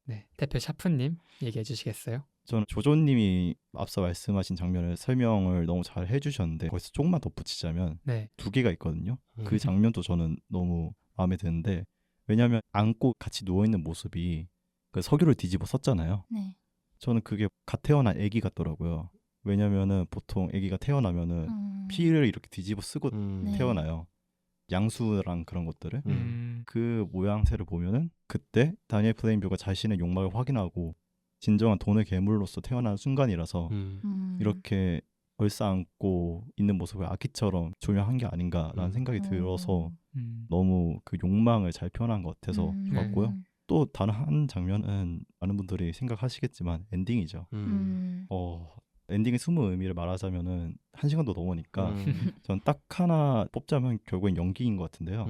네, 대표 샤프님 얘기해 주시겠어요? 저는 조조님이 앞서 말씀하신 장면을 설명을 너무 잘 해주셨는데 거기서 조금만 덧붙이자면 네. 두 개가 있거든요. 그 장면도 저는 너무 마음에 드는데 왜냐하면 안고 같이 누워있는 모습이 그 석유를 뒤집어 썼잖아요. 네. 저는 그게 갓 태어난 아기 같더라고요. 왜냐면은 보통 아기가 태어나면은 피를 이렇게 뒤집어 쓰고 태어나요. 양수랑 그런 것들을. 그 모양새를 보면은 그때 다니엘 플레인뷰가 자신의 욕망을 확인하고 진정한 돈의 괴물로서 태어난 순간이라서 이렇게 얼싸안고 있는 모습을 아기처럼 조명한 게 아닌가라는 생각이 들어서 너무 그 욕망을 잘 표현한 것 같아서 좋았고요. 또 다른 한 장면은 많은 분들이 생각하시겠지만 엔딩이죠. 엔딩의 숨은 의미를 말하자면은 1시간도 넘으니까 전 딱 하나 뽑자면 결국엔 연기인 것 같은데요.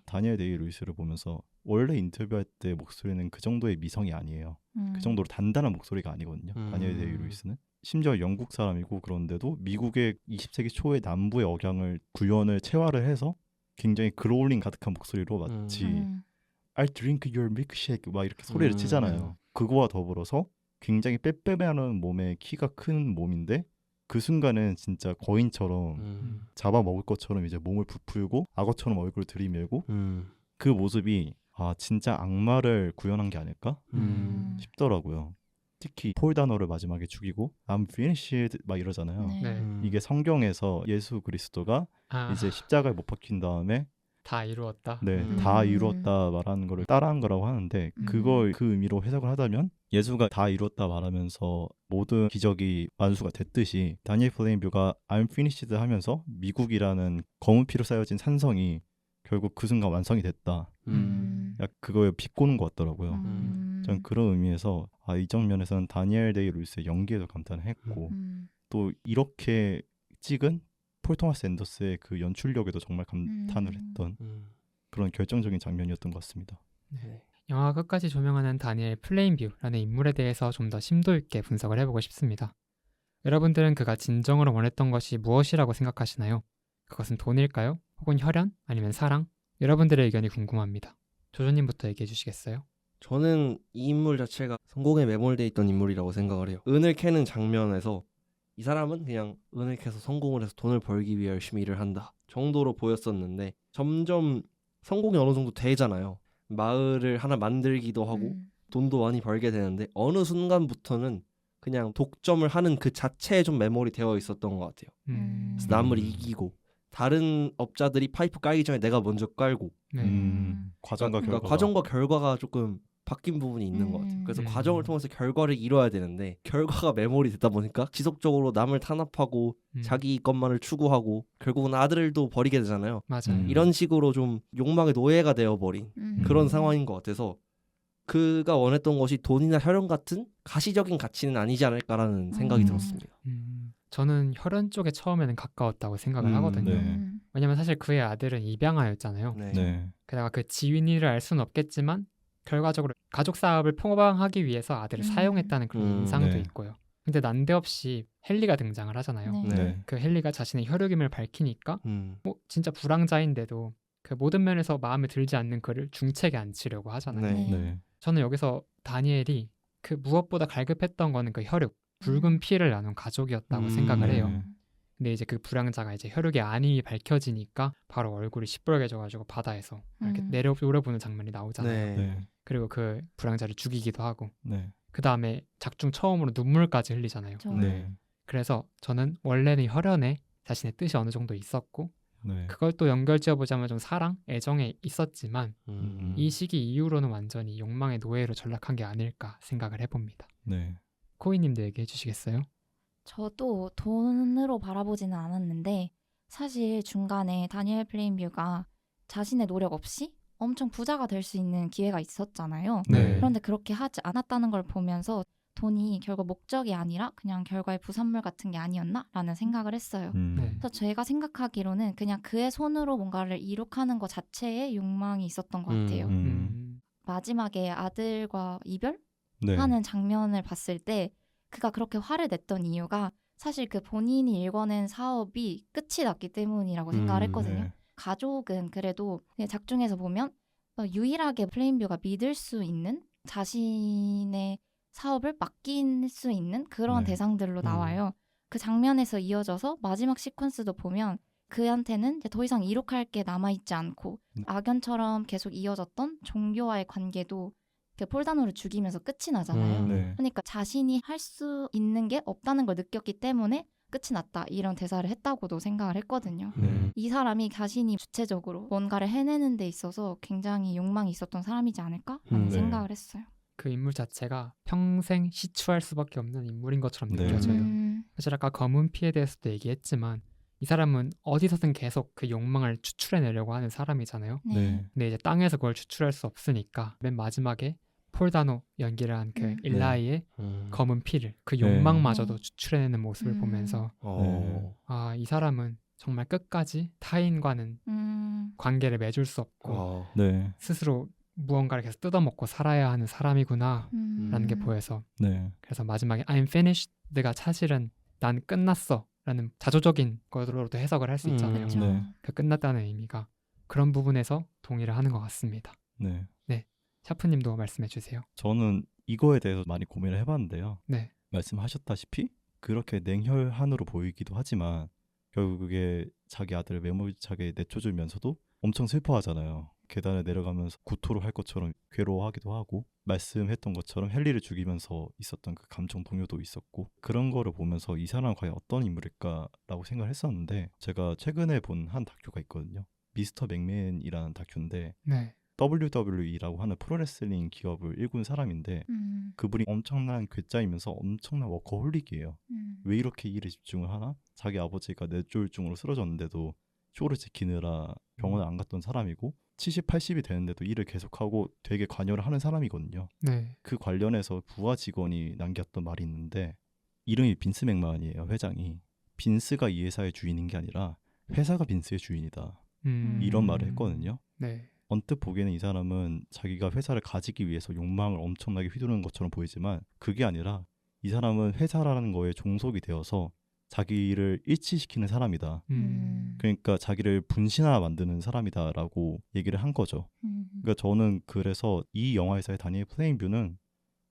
다니엘 데이 루이스를 보면서 원래 인터뷰할 때 목소리는 그 정도의 미성이 아니에요. 그 정도로 단단한 목소리가 아니거든요. 다니엘 데이 루이스는 심지어 영국 사람이고 그런데도 미국의 20세기 초의 남부의 억양을 구현을 체화를 해서 굉장히 그로울링 가득한 목소리로 마치 I'll drink your milkshake 막 이렇게 소리를 치잖아요. 그거와 더불어서 굉장히 빼빼매하는 몸에 키가 큰 몸인데 그 순간은 진짜 거인처럼 잡아먹을 것처럼 이제 몸을 부풀고 악어처럼 얼굴을 들이밀고 그 모습이 아 진짜 악마를 구현한 게 아닐까 싶더라고요. 특히 폴 다너를 마지막에 죽이고 I'm finished 막 이러잖아요. 네. 이게 성경에서 예수 그리스도가 이제 십자가에 못 박힌 다음에 다 이루었다. 네, 다 이루었다 말하는 거를 따라한 거라고 하는데 그걸 그 의미로 해석을 하자면 예수가 다 이루었다 말하면서 모든 기적이 완수가 됐듯이 다니엘 플레인뷰가 I'm finished 하면서 미국이라는 검은 피로 쌓여진 산성이 결국 그 순간 완성이 됐다. 약 그거에 비꼬는 것 같더라고요. 전 그런 의미에서 이 장면에서는 다니엘 데이 루이스의 연기에도 감탄을 했고 또 이렇게 찍은 폴 토마스 앤더스의 그 연출력에도 정말 감탄을 했던 그런 결정적인 장면이었던 것 같습니다. 네. 영화 끝까지 조명하는 다니엘 플레인뷰라는 인물에 대해서 좀 더 심도 있게 분석을 해보고 싶습니다. 여러분들은 그가 진정으로 원했던 것이 무엇이라고 생각하시나요? 그것은 돈일까요? 혹은 혈연? 아니면 사랑? 여러분들의 의견이 궁금합니다. 조조님부터 얘기해 주시겠어요? 저는 이 인물 자체가 성공에 매몰돼 있던 인물이라고 생각을 해요. 은을 캐는 장면에서 이 사람은 그냥 은을 캐서 성공을 해서 돈을 벌기 위해 열심히 일을 한다 정도로 보였었는데 점점 성공이 어느 정도 되잖아요. 마을을 하나 만들기도 하고 돈도 많이 벌게 되는데 어느 순간부터는 그냥 독점을 하는 그 자체에 좀 매몰이 되어 있었던 것 같아요. 그래서 남을 이기고 다른 업자들이 파이프 깔기 전에 내가 먼저 깔고 과정과 그러니까 과정과 결과가 조금 바뀐 부분이 있는 것 같아요. 그래서 과정을 통해서 결과를 이뤄야 되는데 결과가 매몰이 되다 보니까 지속적으로 남을 탄압하고 자기 것만을 추구하고 결국은 아들도 버리게 되잖아요. 맞아요. 이런 식으로 좀 욕망의 노예가 되어버린 그런 상황인 것 같아서 그가 원했던 것이 돈이나 혈연 같은 가시적인 가치는 아니지 않을까라는 생각이 들었습니다. 저는 혈연 쪽에 처음에는 가까웠다고 생각을 하거든요. 네. 왜냐면 사실 그의 아들은 입양아였잖아요. 네. 게다가 그 지윈이를 알 수는 없겠지만 결과적으로 가족 사업을 포방하기 위해서 아들을 사용했다는 그런 인상도 네. 있고요. 근데 난데없이 헨리가 등장을 하잖아요. 네. 그 헨리가 자신의 혈육임을 밝히니까 뭐 진짜 불황자인데도 그 모든 면에서 마음에 들지 않는 그를 중책에 앉히려고 하잖아요. 네. 저는 여기서 다니엘이 그 무엇보다 갈급했던 거는 그 혈육, 붉은 피를 나눈 가족이었다고 생각을 해요. 근데 이제 그 불황자가 이제 혈육이 아님이 밝혀지니까 바로 얼굴이 시뻘개져가지고 바다에서 이렇게 노려보는 장면이 나오잖아요. 네. 그리고 그 불황자를 죽이기도 하고 네. 그 다음에 작중 처음으로 눈물까지 흘리잖아요. 네. 그래서 저는 원래는 혈연에 자신의 뜻이 어느 정도 있었고 네. 그걸 또 연결지어보자면 좀 사랑, 애정에 있었지만 이 시기 이후로는 완전히 욕망의 노예로 전락한 게 아닐까 생각을 해봅니다. 네. 코이님도 얘기해 주시겠어요? 저도 돈으로 바라보지는 않았는데 사실 중간에 다니엘 플레인뷰가 자신의 노력 없이 엄청 부자가 될 수 있는 기회가 있었잖아요. 네. 그런데 그렇게 하지 않았다는 걸 보면서 돈이 결국 목적이 아니라 그냥 결과의 부산물 같은 게 아니었나라는 생각을 했어요. 네. 그래서 제가 생각하기로는 그냥 그의 손으로 뭔가를 이룩하는 것 자체에 욕망이 있었던 것 같아요. 마지막에 아들과 이별하는 장면을 봤을 때 그가 그렇게 화를 냈던 이유가 사실 그 본인이 일궈낸 사업이 끝이 났기 때문이라고 생각을 했거든요. 네. 가족은 그래도 작중에서 보면 유일하게 플레인뷰가 믿을 수 있는 자신의 사업을 맡길 수 있는 그런 네. 대상들로 나와요. 그 장면에서 이어져서 마지막 시퀀스도 보면 그한테는 이제 더 이상 이룩할 게 남아있지 않고 악연처럼 계속 이어졌던 종교와의 관계도 그 폴다노를 죽이면서 끝이 나잖아요. 네. 그러니까 자신이 할 수 있는 게 없다는 걸 느꼈기 때문에 끝이 났다 이런 대사를 했다고도 생각을 했거든요. 이 사람이 자신이 주체적으로 뭔가를 해내는 데 있어서 굉장히 욕망이 있었던 사람이지 않을까라는 생각을 했어요. 그 인물 자체가 평생 시추할 수밖에 없는 인물인 것처럼 네. 느껴져요. 사실 아까 검은 피에 대해서도 얘기했지만 이 사람은 어디서든 계속 그 욕망을 추출해내려고 하는 사람이잖아요. 네. 근데 이제 땅에서 그걸 추출할 수 없으니까 맨 마지막에 폴 다노 연기를 한 그 일라이의 검은 피를 그 네. 욕망마저도 추출해내는 모습을 보면서 어. 아, 이 사람은 정말 끝까지 타인과는 관계를 맺을 수 없고 어. 네. 스스로 무언가를 계속 뜯어먹고 살아야 하는 사람이구나 라는 게 보여서 네. 그래서 마지막에 I'm finished가 사실은 난 끝났어 라는 자조적인 것으로도 해석을 할 수 있잖아요. 그렇죠. 네. 그 끝났다는 의미가 그런 부분에서 동의를 하는 것 같습니다. 네. 샤프님도 말씀해 주세요. 저는 이거에 대해서 많이 고민을 해봤는데요. 네. 말씀하셨다시피 그렇게 냉혈한으로 보이기도 하지만 결국에 자기 아들을 매몰차게 내쳐주면서도 엄청 슬퍼하잖아요. 계단을 내려가면서 구토를 할 것처럼 괴로워하기도 하고 말씀했던 것처럼 헨리를 죽이면서 있었던 그 감정 동요도 있었고 그런 거를 보면서 이 사람은 과연 어떤 인물일까라고 생각을 했었는데 제가 최근에 본 한 다큐가 있거든요. 미스터 맥맨이라는 다큐인데 네. WWE라고 하는 프로레슬링 기업을 일군 사람인데 그분이 엄청난 괴짜이면서 엄청난 워커홀릭이에요. 왜 이렇게 일에 집중을 하나? 자기 아버지가 뇌졸중으로 쓰러졌는데도 쇼를 지키느라 병원을 안 갔던 사람이고 70, 80이 되는데도 일을 계속하고 되게 관여를 하는 사람이거든요. 네. 그 관련해서 부하 직원이 남겼던 말이 있는데 이름이 빈스 맥만이에요. 회장이. 빈스가 이 회사의 주인인 게 아니라 회사가 빈스의 주인이다. 이런 말을 했거든요. 네. 언뜻 보기에는 이 사람은 자기가 회사를 가지기 위해서 욕망을 엄청나게 휘두르는 것처럼 보이지만 그게 아니라 이 사람은 회사라는 거에 종속이 되어서 자기를 일치시키는 사람이다. 그러니까 자기를 분신하나 만드는 사람이다라고 얘기를 한 거죠. 그러니까 저는 그래서 이 영화에서의 다니엘 플레인뷰는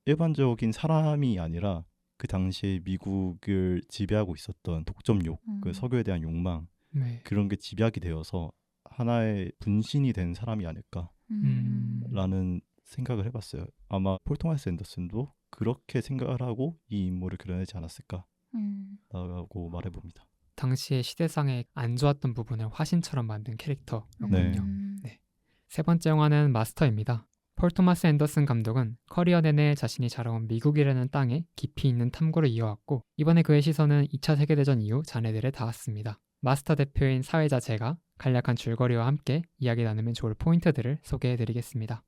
일반적인 사람이 아니라 그 당시에 미국을 지배하고 있었던 독점욕, 그 석유에 대한 욕망 네. 그런 게 집약이 되어서 하나의 분신이 된 사람이 아닐까라는 생각을 해봤어요. 아마 폴 토마스 앤더슨도 그렇게 생각을 하고 이 인물을 그려내지 않았을까라고 말해봅니다. 당시의 시대상에 안 좋았던 부분을 화신처럼 만든 캐릭터였군요. 네. 세 번째 영화는 마스터입니다. 폴 토마스 앤더슨 감독은 커리어 내내 자신이 자라온 미국이라는 땅에 깊이 있는 탐구를 이어왔고 이번에 그의 시선은 2차 세계대전 이후 자네들에 닿았습니다. 마스터 대표인 사회자 제가 간략한 줄거리와 함께 이야기 나누면 좋을 포인트들을 소개해드리겠습니다.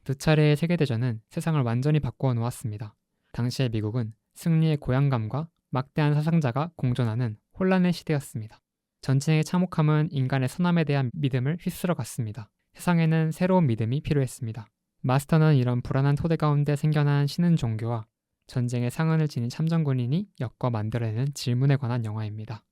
두 차례의 세계대전은 세상을 완전히 바꾸어 놓았습니다. 당시의 미국은 승리의 고향감과 막대한 사상자가 공존하는 혼란의 시대였습니다. 전쟁의 참혹함은 인간의 선함에 대한 믿음을 휩쓸어 갔습니다. 세상에는 새로운 믿음이 필요했습니다. 마스터는 이런 불안한 토대 가운데 생겨난 신은 종교와 전쟁의 상흔을 지닌 참전군인이 엮어 만들어내는 질문에 관한 영화입니다.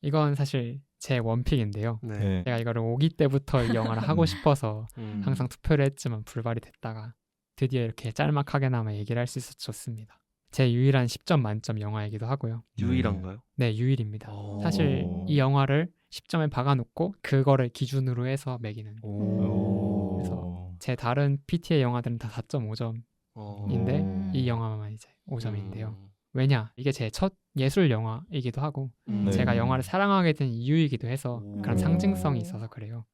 이건 사실 제 원픽인데요. 네. 제가 이거를 5기 때부터 이 영화를 하고 싶어서 항상 투표를 했지만 불발이 됐다가 드디어 이렇게 짤막하게나마 얘기를 할 수 있어서 좋습니다. 제 유일한 10점 만점 영화이기도 하고요. 유일한가요? 네, 유일입니다. 오. 사실 이 영화를 10점에 박아놓고 그거를 기준으로 해서 매기는. 오. 그래서 제 다른 PTA 영화들은 다 4.5점인데 오. 이 영화만 이제 5점인데요. 왜냐? 이게 제 첫 예술 영화이기도 하고 네. 제가 영화를 사랑하게 된 이유이기도 해서 그런 오. 상징성이 있어서 그래요.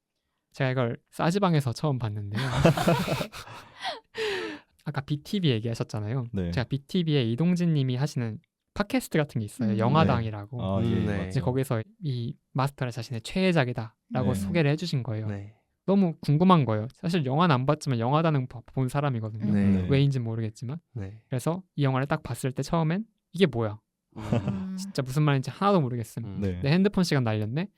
제가 이걸 싸지방에서 처음 봤는데요. 아까 BTV 얘기하셨잖아요. 네. 제가 BTV에 이동진 님이 하시는 팟캐스트 같은 게 있어요. 영화당이라고. 아, 예, 네. 맞죠. 이제 거기서 이 마스터를 자신의 최애작이다라고 네. 소개를 해주신 거예요. 네. 너무 궁금한 거예요. 사실 영화는 안 봤지만 영화당은 본 사람이거든요. 네. 왜인지 모르겠지만. 네. 그래서 이 영화를 딱 봤을 때 처음엔 이게 뭐야? 진짜 무슨 말인지 하나도 모르겠음. 네. 내 핸드폰 시간 날렸네?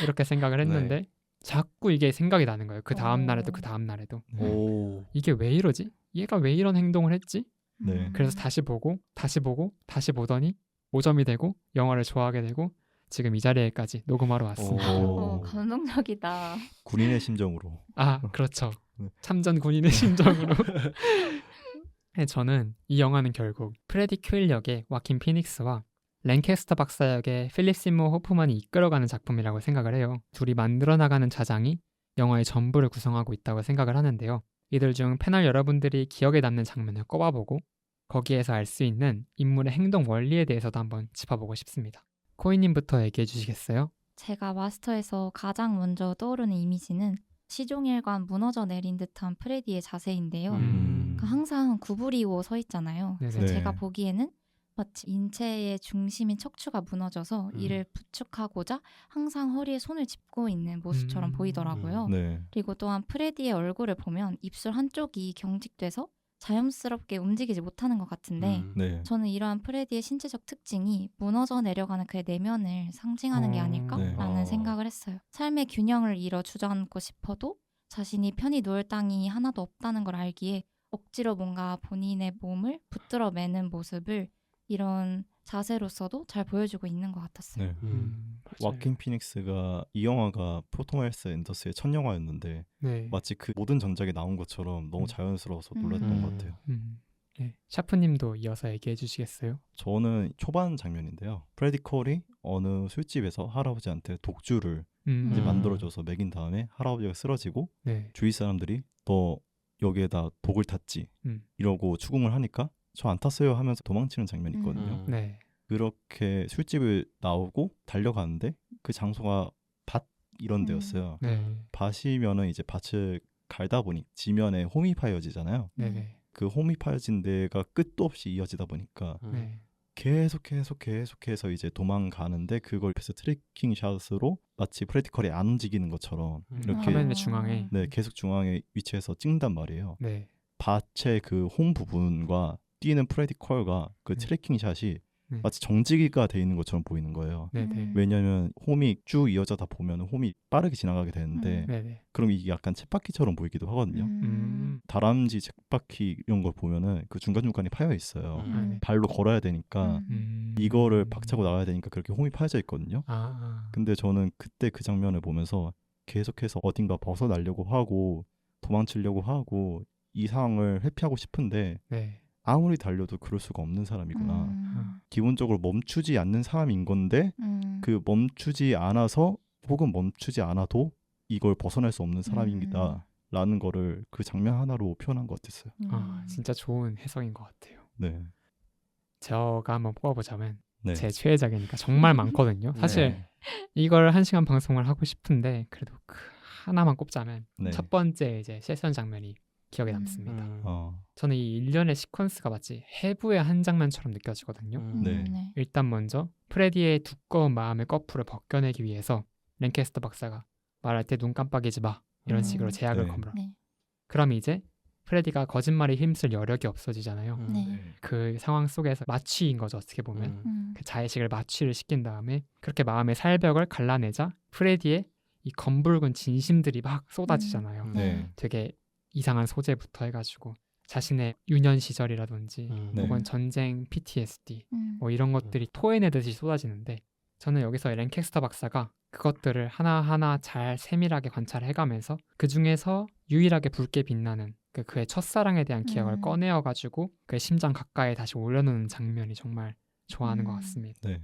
이렇게 생각을 했는데 자꾸 이게 생각이 나는 거예요. 그 다음 날에도 그 다음 날에도. 오. 이게 왜 이러지? 얘가 왜 이런 행동을 했지? 네. 그래서 다시 보고 다시 보더니 5점이 되고 영화를 좋아하게 되고 지금 이 자리에까지 녹음하러 왔습니다. 오. 감동적이다. 군인의 심정으로. 아, 그렇죠. 네. 참전 군인의 심정으로. 네, 저는 이 영화는 결국 프레디 큐일 역의 와킨 피닉스와 랭캐스터 박사 역의 필립 시모 호프만이 이끌어가는 작품이라고 생각을 해요. 둘이 만들어 나가는 자장이 영화의 전부를 구성하고 있다고 생각을 하는데요. 이들 중 패널 여러분들이 기억에 남는 장면을 꼽아보고 거기에서 알 수 있는 인물의 행동 원리에 대해서도 한번 짚어보고 싶습니다. 코이님부터 얘기해 주시겠어요? 제가 마스터에서 가장 먼저 떠오르는 이미지는 시종일관 무너져 내린 듯한 프레디의 자세인데요. 그러니까 항상 구부리고 서 있잖아요. 그래서 네네. 제가 보기에는 마치 인체의 중심인 척추가 무너져서 이를 부축하고자 항상 허리에 손을 짚고 있는 모습처럼 보이더라고요. 네. 그리고 또한 프레디의 얼굴을 보면 입술 한쪽이 경직돼서 자연스럽게 움직이지 못하는 것 같은데 네. 저는 이러한 프레디의 신체적 특징이 무너져 내려가는 그의 내면을 상징하는 게 아닐까라는 네. 생각을 했어요. 삶의 균형을 잃어 주저앉고 싶어도 자신이 편히 누울 땅이 하나도 없다는 걸 알기에 억지로 뭔가 본인의 몸을 붙들어 매는 모습을 이런 자세로서도 잘 보여주고 있는 것 같았어요. 네. 맞아요. 와킨 피닉스가 이 영화가 포토마일스 앤더스의 첫 영화였는데 네. 마치 그 모든 전작에 나온 것처럼 너무 자연스러워서 놀랐던 것 같아요. 네. 샤프님도 이어서 얘기해 주시겠어요? 저는 초반 장면인데요. 프레디 콜이 어느 술집에서 할아버지한테 독주를 이제 만들어줘서 먹인 다음에 할아버지가 쓰러지고 네. 주위 사람들이 너 여기에다 독을 탔지 이러고 추궁을 하니까 저 안 탔어요 하면서 도망치는 장면이 있거든요. 네. 그렇게 술집을 나오고 달려가는데 그 장소가 밭 이런 데였어요. 네. 밭이면은 이제 밭을 갈다 보니 지면에 홈이 파여지잖아요. 네. 그 홈이 파여진 데가 끝도 없이 이어지다 보니까 네. 계속해서 이제 도망가는데 그걸 패스 트래킹 샷으로 마치 프레디 컬이 안 움직이는 것처럼 이렇게 화면의 중앙에. 네, 계속 중앙에 위치해서 찍는단 말이에요. 네. 밭의 그 홈 부분과 뛰는 프레디 컬과 그 트래킹 샷이 네. 마치 정지기가 돼 있는 것처럼 보이는 거예요. 네네. 왜냐하면 홈이 쭉 이어져다 보면 홈이 빠르게 지나가게 되는데 네네. 그럼 이게 약간 쳇바퀴처럼 보이기도 하거든요. 다람쥐 쳇바퀴 이런 걸 보면은 그 중간중간에 파여 있어요. 네. 발로 걸어야 되니까 이거를 박차고 나가야 되니까 그렇게 홈이 파여져 있거든요. 근데 저는 그때 그 장면을 보면서 계속해서 어딘가 벗어나려고 하고 도망치려고 하고 이 상황을 회피하고 싶은데 네. 아무리 달려도 그럴 수가 없는 사람이구나. 기본적으로 멈추지 않는 사람인 건데 그 멈추지 않아서 혹은 멈추지 않아도 이걸 벗어날 수 없는 사람이다 라는 거를 그 장면 하나로 표현한 것 같았어요. 진짜 좋은 해석인 것 같아요. 네. 제가 한번 뽑아보자면 네. 제 최애작이니까 정말 많거든요. 사실 이걸 1시간 방송을 하고 싶은데 그래도 하나만 꼽자면 네. 첫 번째 이제 세션 장면이 기억에 남습니다. 저는 이 일련의 시퀀스가 마치 해부의 한 장면처럼 느껴지거든요. 네. 일단 먼저 프레디의 두꺼운 마음의 꺼풀을 벗겨내기 위해서 랭캐스터 박사가 말할 때 눈 깜빡이지 마 이런 식으로 제약을 네. 걸어. 네. 그럼 이제 프레디가 거짓말에 힘쓸 여력이 없어지잖아요. 네. 그 상황 속에서 마취인 거죠. 어떻게 보면 그 자의식을 마취를 시킨 다음에 그렇게 마음의 살벽을 갈라내자 프레디의 이 검붉은 진심들이 막 쏟아지잖아요. 네. 되게 이상한 소재부터 해가지고 자신의 유년 시절이라든지 네. 혹은 전쟁 PTSD 뭐 이런 것들이 토해내듯이 쏟아지는데 저는 여기서 랭캐스터 박사가 그것들을 하나하나 잘 세밀하게 관찰해가면서 그 중에서 유일하게 붉게 빛나는 그의 첫사랑에 대한 기억을 꺼내어가지고 그의 심장 가까이 다시 올려놓는 장면이 정말 좋아하는 것 같습니다. 네.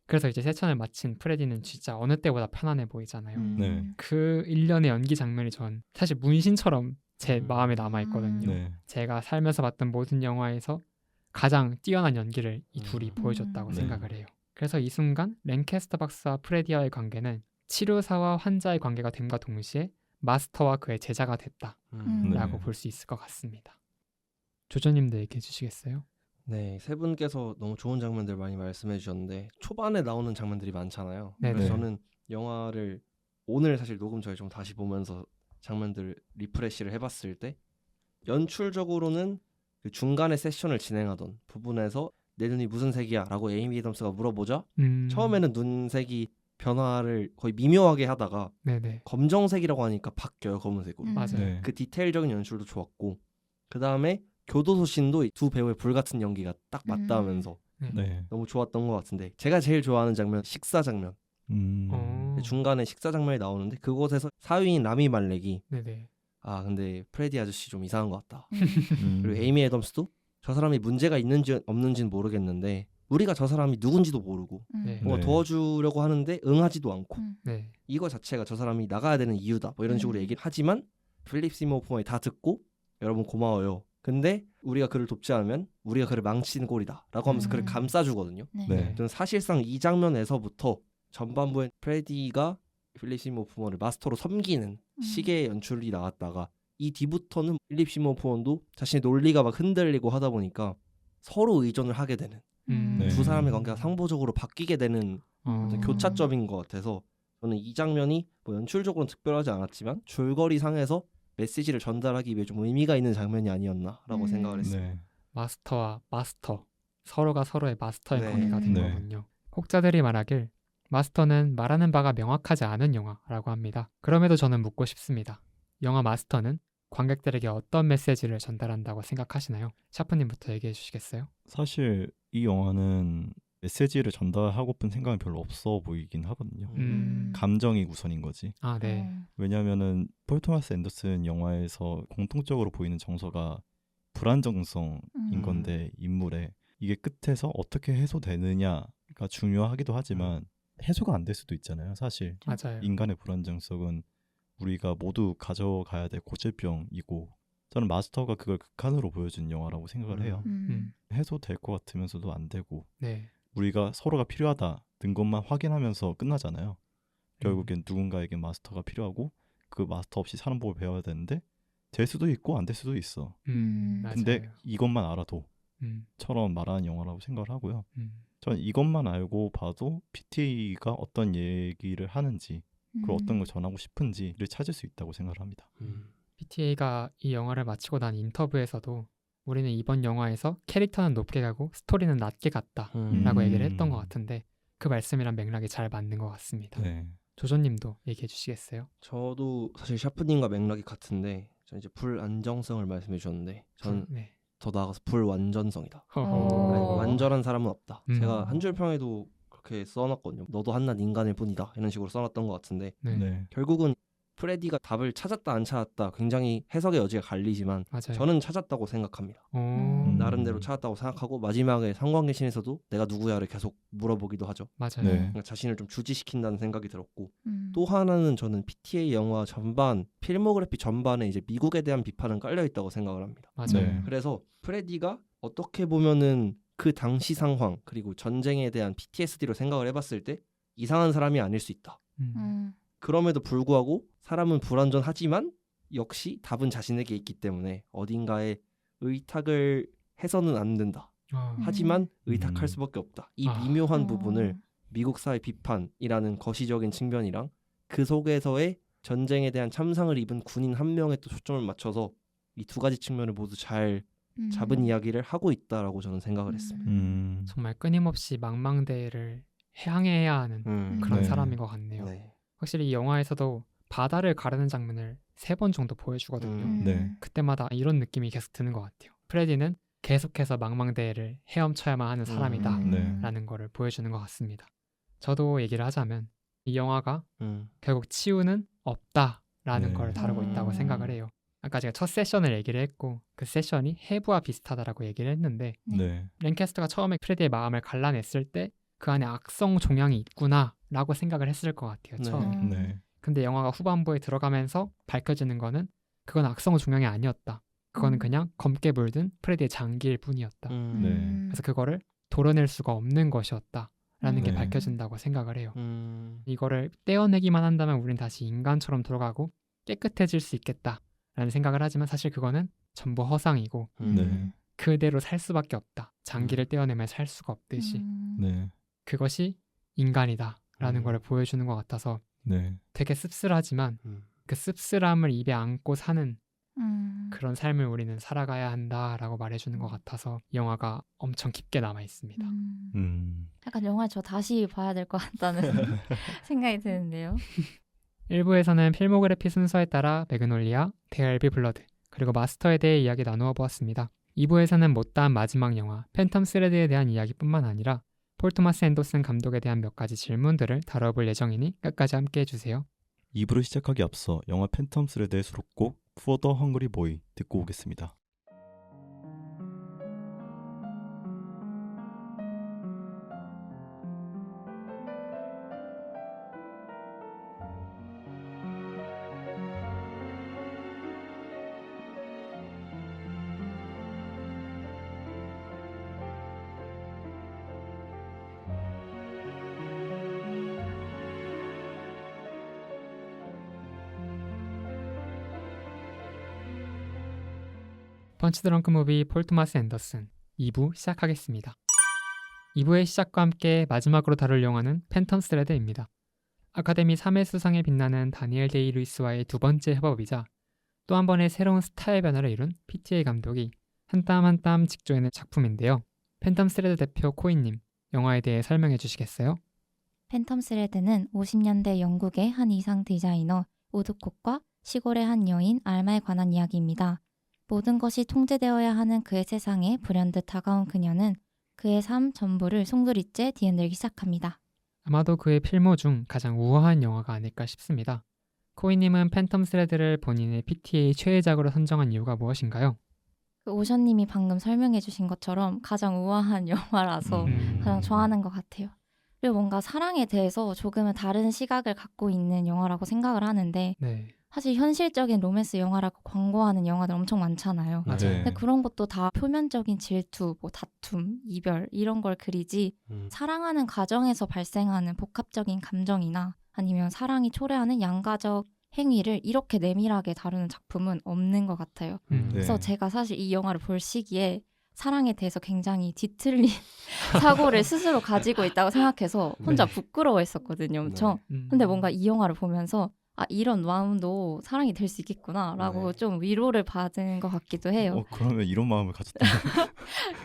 그래서 이제 세천을 마친 프레디는 진짜 어느 때보다 편안해 보이잖아요. 네. 그 일련의 연기 장면이 전 사실 문신처럼 제 마음에 남아있거든요. 네. 제가 살면서 봤던 모든 영화에서 가장 뛰어난 연기를 이 둘이 보여줬다고 네. 생각을 해요. 그래서 이 순간 랭캐스터 박사와 프레디와의 관계는 치료사와 환자의 관계가 됨과 동시에 마스터와 그의 제자가 됐다라고 볼 수 있을 것 같습니다. 조조님도 얘기해 주시겠어요? 네, 세 분께서 너무 좋은 장면들 많이 말씀해 주셨는데 초반에 나오는 장면들이 많잖아요. 네네. 그래서 저는 영화를 오늘 사실 녹음 전에 좀 다시 보면서 장면들 리프레시를 해봤을 때 연출적으로는 그 중간에 세션을 진행하던 부분에서 내 눈이 무슨 색이야? 라고 에이미 애덤스가 물어보자 처음에는 눈색이 변화를 거의 미묘하게 하다가 네네. 검정색이라고 하니까 바뀌어요, 검은색으로. 맞아요. 네. 그 디테일적인 연출도 좋았고 그 다음에 교도소신도 이 두 배우의 불같은 연기가 딱 맞닿으면서 네. 너무 좋았던 것 같은데 제가 제일 좋아하는 장면 식사 장면. 중간에 식사 장면이 나오는데 그곳에서 사위인 라미 말렉이 네네. 근데 프레디 아저씨 좀 이상한 것 같다. 그리고 에이미 애덤스도 저 사람이 문제가 있는지 없는지는 모르겠는데 우리가 저 사람이 누군지도 모르고 네. 뭐 도와주려고 하는데 응하지도 않고 네. 이거 자체가 저 사람이 나가야 되는 이유다 뭐 이런 식으로 얘기를 하지만 필립 시모 푸먼이 다 듣고 여러분 고마워요. 근데 우리가 그를 돕지 않으면 우리가 그를 망치는 꼴이다 라고 하면서 그를 감싸주거든요. 네. 저는 사실상 이 장면에서부터 전반부에 프레디가 필립 시모 푸먼을 마스터로 섬기는 식의 연출이 나왔다가 이 뒤부터는 필립 시모 푸먼도 자신의 논리가 막 흔들리고 하다 보니까 서로 의존을 하게 되는 네. 두 사람의 관계가 상보적으로 바뀌게 되는 교차점인 것 같아서 저는 이 장면이 뭐 연출적으로는 특별하지 않았지만 줄거리 상에서 메시지를 전달하기 위해 좀 의미가 있는 장면이 아니었나라고 생각을 했습니다. 네. 마스터와 마스터, 서로가 서로의 마스터인 네. 관계가 된 네. 거군요. 혹자들이 말하길 마스터는 말하는 바가 명확하지 않은 영화라고 합니다. 그럼에도 저는 묻고 싶습니다. 영화 마스터는 관객들에게 어떤 메시지를 전달한다고 생각하시나요? 샤프님부터 얘기해 주시겠어요? 사실 이 영화는 메시지를 전달하고픈 생각이 별로 없어 보이긴 하거든요. 감정이 우선인 거지. 아, 네. 왜냐하면은 폴 토마스 앤더슨 영화에서 공통적으로 보이는 정서가 불안정성인 건데 인물의 이게 끝에서 어떻게 해소되느냐가 중요하기도 하지만 해소가 안 될 수도 있잖아요. 사실 맞아요. 인간의 불안정성은 우리가 모두 가져가야 될 고질병이고 저는 마스터가 그걸 극한으로 보여준 영화라고 생각을 해요. 해소될 것 같으면서도 안 되고 네. 우리가 서로가 필요하다는 것만 확인하면서 끝나잖아요. 결국엔 누군가에게 마스터가 필요하고 그 마스터 없이 사는 법을 배워야 되는데 될 수도 있고 안 될 수도 있어. 맞아요. 근데 이것만 알아도 음, 처럼 말하는 영화라고 생각을 하고요. 음, 저는 이것만 알고 봐도 PTA가 어떤 얘기를 하는지 그리고 어떤 걸 전하고 싶은지를 찾을 수 있다고 생각을 합니다. PTA가 이 영화를 마치고 난 인터뷰에서도 우리는 이번 영화에서 캐릭터는 높게 가고 스토리는 낮게 갔다라고 얘기를 했던 것 같은데 그 말씀이랑 맥락이 잘 맞는 것 같습니다. 네. 조조님도 얘기해 주시겠어요? 저도 사실 샤프님과 맥락이 같은데 저는 이제 불안정성을 말씀해 주셨는데 저는 네. 더 나아가서 불완전성이다. 허허. 완전한 사람은 없다. 음. 제가 한 줄 평에도 그렇게 써놨거든요. 너도 한낱 인간일 뿐이다 이런 식으로 써놨던 것 같은데 네. 네. 결국은 프레디가 답을 찾았다 안 찾았다 굉장히 해석의 여지가 갈리지만 맞아요. 저는 찾았다고 생각합니다. 나름대로 찾았다고 생각하고 마지막에 상관계신에서도 내가 누구야를 계속 물어보기도 하죠. 맞아요. 네. 그러니까 자신을 좀 주지시킨다는 생각이 들었고 음. 또 하나는 저는 PTA 영화 전반 필모그래피 전반에 이제 미국에 대한 비판은 깔려 있다고 생각을 합니다. 맞아요. 네. 그래서 프레디가 어떻게 보면은 그 당시 상황 그리고 전쟁에 대한 PTSD로 생각을 해봤을 때 이상한 사람이 아닐 수 있다. 그럼에도 불구하고 사람은 불완전하지만 역시 답은 자신에게 있기 때문에 어딘가에 의탁을 해서는 안 된다. 하지만 의탁할 수밖에 없다. 이 미묘한 부분을 미국 사회 비판이라는 거시적인 측면이랑 그 속에서의 전쟁에 대한 참상을 입은 군인 한 명에 또 초점을 맞춰서 이 두 가지 측면을 모두 잘 잡은 이야기를 하고 있다라고 저는 생각을 했습니다. 정말 끊임없이 망망대해를 향해야 하는 그런 네. 사람인 것 같네요. 네. 확실히 이 영화에서도 바다를 가르는 장면을 3번 정도 보여주거든요. 네. 그때마다 이런 느낌이 계속 드는 것 같아요. 프레디는 계속해서 망망대해를 헤엄쳐야만 하는 사람이다 네. 라는 거를 보여주는 것 같습니다. 저도 얘기를 하자면 이 영화가 결국 치유는 없다라는 네. 걸 다루고 있다고 생각을 해요. 아까 제가 첫 세션을 얘기를 했고 그 세션이 해부와 비슷하다라고 얘기를 했는데 네. 랭캐스터가 처음에 프레디의 마음을 갈라냈을 때 그 안에 악성 종양이 있구나 라고 생각을 했을 것 같아요. 처음에. 네. 근데 영화가 후반부에 들어가면서 밝혀지는 거는 그건 악성 종양이 아니었다. 그거는 그냥 검게 물든 프레디의 장기일 뿐이었다. 네. 그래서 그거를 도려낼 수가 없는 것이었다. 라는 게 네. 밝혀진다고 생각을 해요. 이거를 떼어내기만 한다면 우린 다시 인간처럼 돌아가고 깨끗해질 수 있겠다. 라는 생각을 하지만 사실 그거는 전부 허상이고 네. 그대로 살 수밖에 없다. 장기를 떼어내면 살 수가 없듯이 네. 그것이 인간이다. 라는 걸 보여주는 것 같아서 네. 되게 씁쓸하지만 그 씁쓸함을 입에 안고 사는 그런 삶을 우리는 살아가야 한다라고 말해주는 것 같아서 영화가 엄청 깊게 남아 있습니다. 약간 영화 저 다시 봐야 될 것 같다는 생각이 드는데요. 1부에서는 필모그래피 순서에 따라 매그놀리아, 데얼비 블러드, 그리고 마스터에 대해 이야기 나누어 보았습니다. 2부에서는 못다한 마지막 영화 팬텀 스레드에 대한 이야기뿐만 아니라 폴 토마스 앤더슨 감독에 대한 몇 가지 질문들을 다뤄볼 예정이니 끝까지 함께 해주세요. 2부를 시작하기 앞서 영화 팬텀 스레드의 수록곡 For the Hungry Boy 듣고 오겠습니다. 펀치 드렁크 무비 폴 토마스 앤더슨 2부 시작하겠습니다. 2부의 시작과 함께 마지막으로 다룰 영화는 팬텀 스레드입니다. 아카데미 3회 수상에 빛나는 다니엘 데이 루이스와의 두 번째 협업이자 또 한 번의 새로운 스타일 변화를 이룬 PTA 감독이 한 땀 한 땀 직조해낸 작품인데요. 팬텀 스레드 대표 코이님, 영화에 대해 설명해 주시겠어요? 팬텀 스레드는 50년대 영국의 한 이상 디자이너 우드콕과 시골의 한 여인 알마에 관한 이야기입니다. 모든 것이 통제되어야 하는 그의 세상에 불현듯 다가온 그녀는 그의 삶 전부를 송두리째 뒤흔들기 시작합니다. 아마도 그의 필모 중 가장 우아한 영화가 아닐까 싶습니다. 코이님은 팬텀 스레드를 본인의 PTA 최애작으로 선정한 이유가 무엇인가요? 그 오션님이 방금 설명해 주신 것처럼 가장 우아한 영화라서 가장 좋아하는 것 같아요. 그리고 뭔가 사랑에 대해서 조금은 다른 시각을 갖고 있는 영화라고 생각을 하는데 네, 사실 현실적인 로맨스 영화라고 광고하는 영화들 엄청 많잖아요. 맞아요. 근데 그런 것도 다 표면적인 질투, 뭐 다툼, 이별 이런 걸 그리지 사랑하는 과정에서 발생하는 복합적인 감정이나 아니면 사랑이 초래하는 양가적 행위를 이렇게 내밀하게 다루는 작품은 없는 것 같아요. 그래서 제가 사실 이 영화를 볼 시기에 사랑에 대해서 굉장히 뒤틀린 사고를 스스로 가지고 있다고 생각해서 혼자 네. 부끄러워했었거든요. 엄청. 근데 뭔가 이 영화를 보면서 아 이런 마음도 사랑이 될 수 있겠구나라고 네. 좀 위로를 받은 것 같기도 해요. 그러면 이런 마음을 가졌다.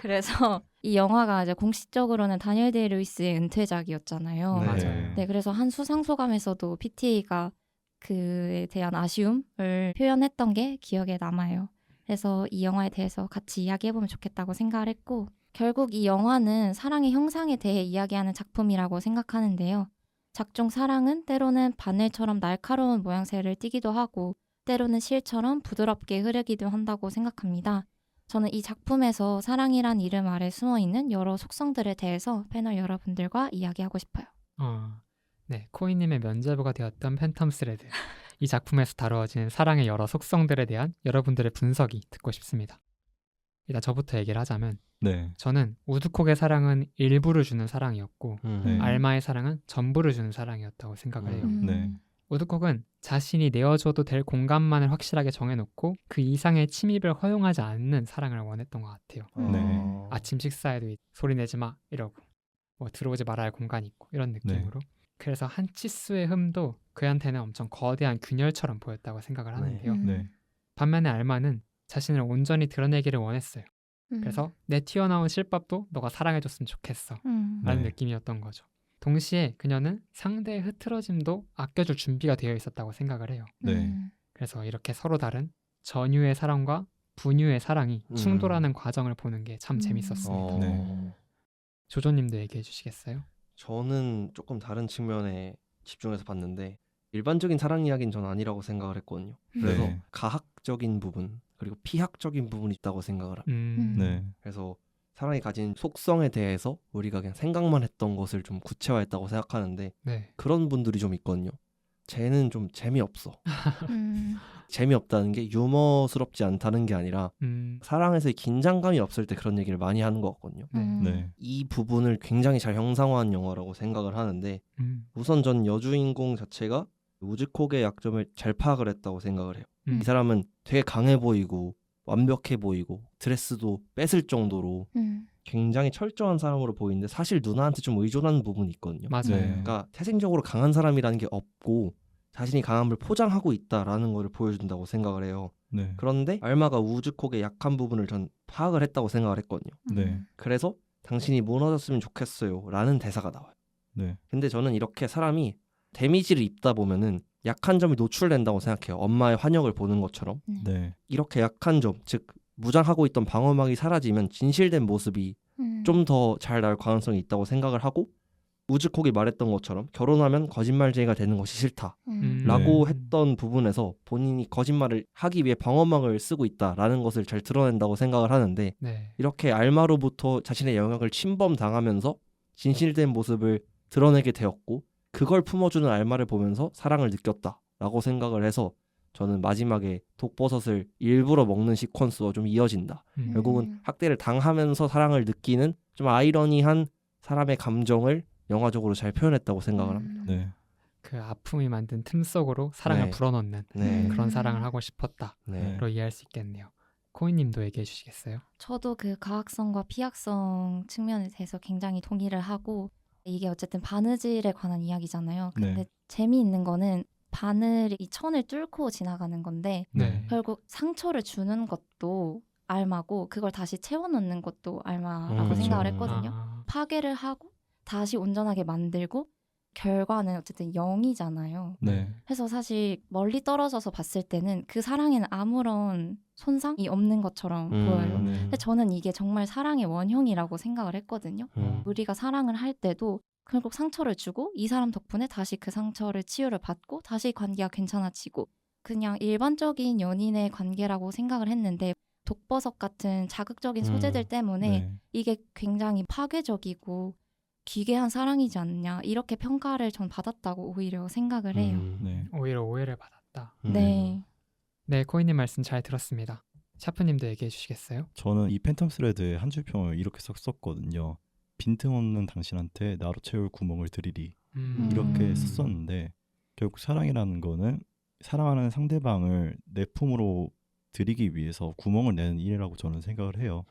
그래서 이 영화가 이제 공식적으로는 다니엘 데이 루이스의 은퇴작이었잖아요. 네. 맞아요. 네, 그래서 한 수상 소감에서도 PTA가 그에 대한 아쉬움을 표현했던 게 기억에 남아요. 그래서 이 영화에 대해서 같이 이야기해보면 좋겠다고 생각을 했고 결국 이 영화는 사랑의 형상에 대해 이야기하는 작품이라고 생각하는데요. 작중 사랑은 때로는 바늘처럼 날카로운 모양새를 띠기도 하고 때로는 실처럼 부드럽게 흐르기도 한다고 생각합니다. 저는 이 작품에서 사랑이란 이름 아래 숨어있는 여러 속성들에 대해서 패널 여러분들과 이야기하고 싶어요. 네, 코이님의 면제부가 되었던 팬텀 스레드. 이 작품에서 다루어진 사랑의 여러 속성들에 대한 여러분들의 분석이 듣고 싶습니다. 일단 저부터 얘기를 하자면 네. 저는 우드콕의 사랑은 일부를 주는 사랑이었고 네. 알마의 사랑은 전부를 주는 사랑이었다고 생각을 해요. 네. 우드콕은 자신이 내어줘도 될 공간만을 확실하게 정해놓고 그 이상의 침입을 허용하지 않는 사랑을 원했던 것 같아요. 네. 아침 식사에도 소리 내지 마 이러고 뭐 들어오지 말아야 할 공간이 있고 이런 느낌으로 그래서 한 치수의 흠도 그한테는 엄청 거대한 균열처럼 보였다고 생각을 하는데요. 네. 반면에 알마는 자신을 온전히 드러내기를 원했어요. 그래서 내 튀어나온 실밥도 너가 사랑해줬으면 좋겠어 라는 네. 느낌이었던 거죠. 동시에 그녀는 상대의 흐트러짐도 아껴줄 준비가 되어 있었다고 생각을 해요. 네. 그래서 이렇게 서로 다른 전유의 사랑과 분유의 사랑이 충돌하는 과정을 보는 게 참 재밌었습니다. 네. 조조님도 얘기해 주시겠어요? 저는 조금 다른 측면에 집중해서 봤는데 일반적인 사랑 이야기는 전 아니라고 생각을 했거든요. 그래서 네. 가학적인 부분 그리고 피학적인 부분이 있다고 생각을 합니다. 네. 그래서 사랑이 가진 속성에 대해서 우리가 그냥 생각만 했던 것을 좀 구체화했다고 생각하는데 네. 그런 분들이 좀 있거든요. 쟤는 좀 재미없어. 재미없다는 게 유머스럽지 않다는 게 아니라 사랑에서의 긴장감이 없을 때 그런 얘기를 많이 하는 것 같거든요. 네. 이 부분을 굉장히 잘 형상화한 영화라고 생각을 하는데 우선 전 여주인공 자체가 우즈콕의 약점을 잘 파악을 했다고 생각을 해요. 이 사람은 되게 강해 보이고 완벽해 보이고 드레스도 뺏을 정도로 굉장히 철저한 사람으로 보이는데 사실 누나한테 좀 의존하는 부분이 있거든요. 맞아요. 네. 그러니까 태생적으로 강한 사람이라는 게 없고 자신이 강함을 포장하고 있다라는 것을 보여준다고 생각을 해요. 네. 그런데 알마가 우즈콕의 약한 부분을 전 파악을 했다고 생각을 했거든요. 네. 그래서 당신이 무너졌으면 좋겠어요 라는 대사가 나와요. 네. 근데 저는 이렇게 사람이 데미지를 입다 보면은 약한 점이 노출된다고 생각해요. 엄마의 환영을 보는 것처럼. 네. 이렇게 약한 점, 즉 무장하고 있던 방어막이 사라지면 진실된 모습이 좀 더 잘 나올 가능성이 있다고 생각을 하고 우즈콕이 말했던 것처럼 결혼하면 거짓말쟁이가 되는 것이 싫다 라고 했던 부분에서 본인이 거짓말을 하기 위해 방어막을 쓰고 있다라는 것을 잘 드러낸다고 생각을 하는데 네. 이렇게 알마로부터 자신의 영역을 침범당하면서 진실된 모습을 드러내게 되었고 그걸 품어주는 알마를 보면서 사랑을 느꼈다라고 생각을 해서 저는 마지막에 독버섯을 일부러 먹는 시퀀스와 좀 이어진다. 결국은 학대를 당하면서 사랑을 느끼는 좀 아이러니한 사람의 감정을 영화적으로 잘 표현했다고 생각을 합니다. 네. 그 아픔이 만든 틈 속으로 사랑을 네. 불어넣는 네. 그런 사랑을 하고 싶었다로 네. 이해할 수 있겠네요. 코인님도 얘기해 주시겠어요? 저도 그 과학성과 피약성 측면에 대해서 굉장히 동의를 하고 이게 어쨌든 바느질에 관한 이야기잖아요. 근데 네. 재미있는 거는 바늘이 이 천을 뚫고 지나가는 건데 네. 결국 상처를 주는 것도 알마고 그걸 다시 채워넣는 것도 알마라고 그쵸. 생각을 했거든요. 아, 파괴를 하고 다시 온전하게 만들고 결과는 어쨌든 0이잖아요. 네. 그래서 사실 멀리 떨어져서 봤을 때는 그 사랑에는 아무런 손상이 없는 것처럼 보여요. 네. 근데 저는 이게 정말 사랑의 원형이라고 생각을 했거든요. 음. 우리가 사랑을 할 때도 결국 상처를 주고 이 사람 덕분에 다시 그 상처를 치유를 받고 다시 관계가 괜찮아지고 그냥 일반적인 연인의 관계라고 생각을 했는데 독버섯 같은 자극적인 소재들 때문에 네. 이게 굉장히 파괴적이고 기괴한 사랑이지 않냐 이렇게 평가를 전 받았다고 오히려 생각을 해요. 네. 오히려 오해를 받았다. 네. 네, 코인님 말씀 잘 들었습니다. 샤프님도 얘기해 주시겠어요? 저는 이 팬텀 스레드의 한 줄평을 이렇게 썼거든요. 빈틈없는 당신한테 나로 채울 구멍을 드리리. 이렇게 썼었는데 결국 사랑이라는 거는 사랑하는 상대방을 내 품으로 들이기 위해서 구멍을 내는 일이라고 저는 생각을 해요.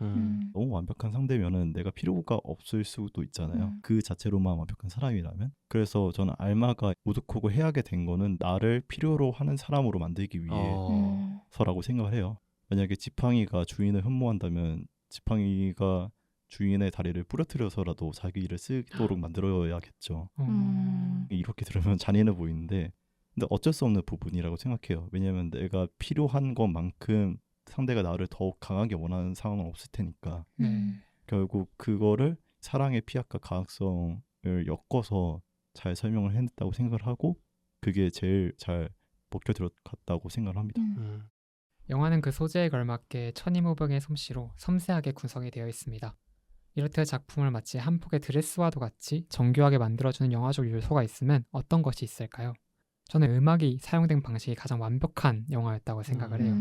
너무 완벽한 상대면은 내가 필요가 없을 수도 있잖아요. 그 자체로만 완벽한 사람이라면. 그래서 저는 알마가 우드코고 해하게 된 거는 나를 필요로 하는 사람으로 만들기 위해서라고 생각을 해요. 만약에 지팡이가 주인을 흠모한다면 지팡이가 주인의 다리를 부러뜨려서라도 자기 일을 쓰도록 만들어야겠죠. 이렇게 들으면 잔인해 보이는데 근데 어쩔 수 없는 부분이라고 생각해요. 왜냐하면 내가 필요한 것만큼 상대가 나를 더욱 강하게 원하는 상황은 없을 테니까 결국 그거를 사랑의 피약과 가학성을 엮어서 잘 설명을 해냈다고 생각을 하고 그게 제일 잘 먹혀 들어갔다고 생각을 합니다. 영화는 그 소재에 걸맞게 천이무병의 솜씨로 섬세하게 구성이 되어 있습니다. 이렇듯 작품을 마치 한 폭의 드레스와도 같이 정교하게 만들어주는 영화적 요소가 있으면 어떤 것이 있을까요? 저는 음악이 사용된 방식이 가장 완벽한 영화였다고 생각을 해요.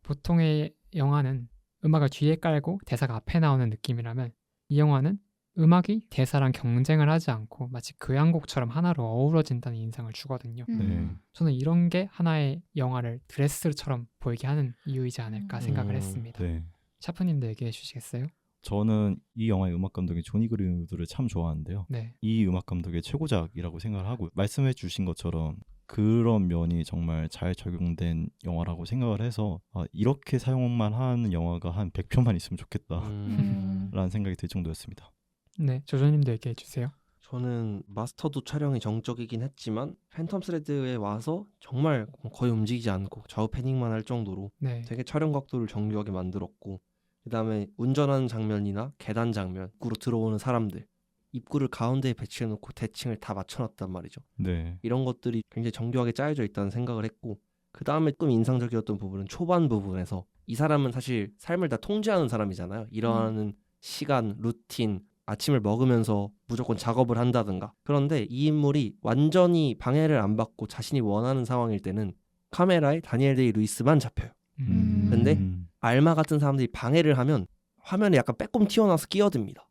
보통의 영화는 음악을 뒤에 깔고 대사가 앞에 나오는 느낌이라면 이 영화는 음악이 대사랑 경쟁을 하지 않고 마치 교향곡처럼 하나로 어우러진다는 인상을 주거든요. 네. 저는 이런 게 하나의 영화를 드레스처럼 보이게 하는 이유이지 않을까 생각을 했습니다. 네. 샤프님도 얘기해 주시겠어요? 저는 이 영화의 음악 감독인 조니 그린우드를 참 좋아하는데요. 네. 이 음악 감독의 최고작이라고 생각을 하고 말씀해 주신 것처럼 그런 면이 정말 잘 적용된 영화라고 생각을 해서 이렇게 사용만 하는 영화가 한 100편만 있으면 좋겠다라는 생각이 들 정도였습니다. 네, 조조님도 얘기해 주세요. 저는 마스터도 촬영이 정적이긴 했지만 팬텀 스레드에 와서 정말 거의 움직이지 않고 좌우 패닝만 할 정도로 네. 되게 촬영 각도를 정교하게 만들었고 그다음에 운전하는 장면이나 계단 장면, 입구로 들어오는 사람들 입구를 가운데에 배치해놓고 대칭을 다 맞춰놨단 말이죠. 네. 이런 것들이 굉장히 정교하게 짜여져 있다는 생각을 했고 그 다음에 조금 인상적이었던 부분은 초반 부분에서 이 사람은 사실 삶을 다 통제하는 사람이잖아요. 일어나는 시간, 루틴, 아침을 먹으면서 무조건 작업을 한다든가. 그런데 이 인물이 완전히 방해를 안 받고 자신이 원하는 상황일 때는 카메라에 다니엘 데이 루이스만 잡혀요. 근데 알마 같은 사람들이 방해를 하면 화면에 약간 빼꼼 튀어나와서 끼어듭니다.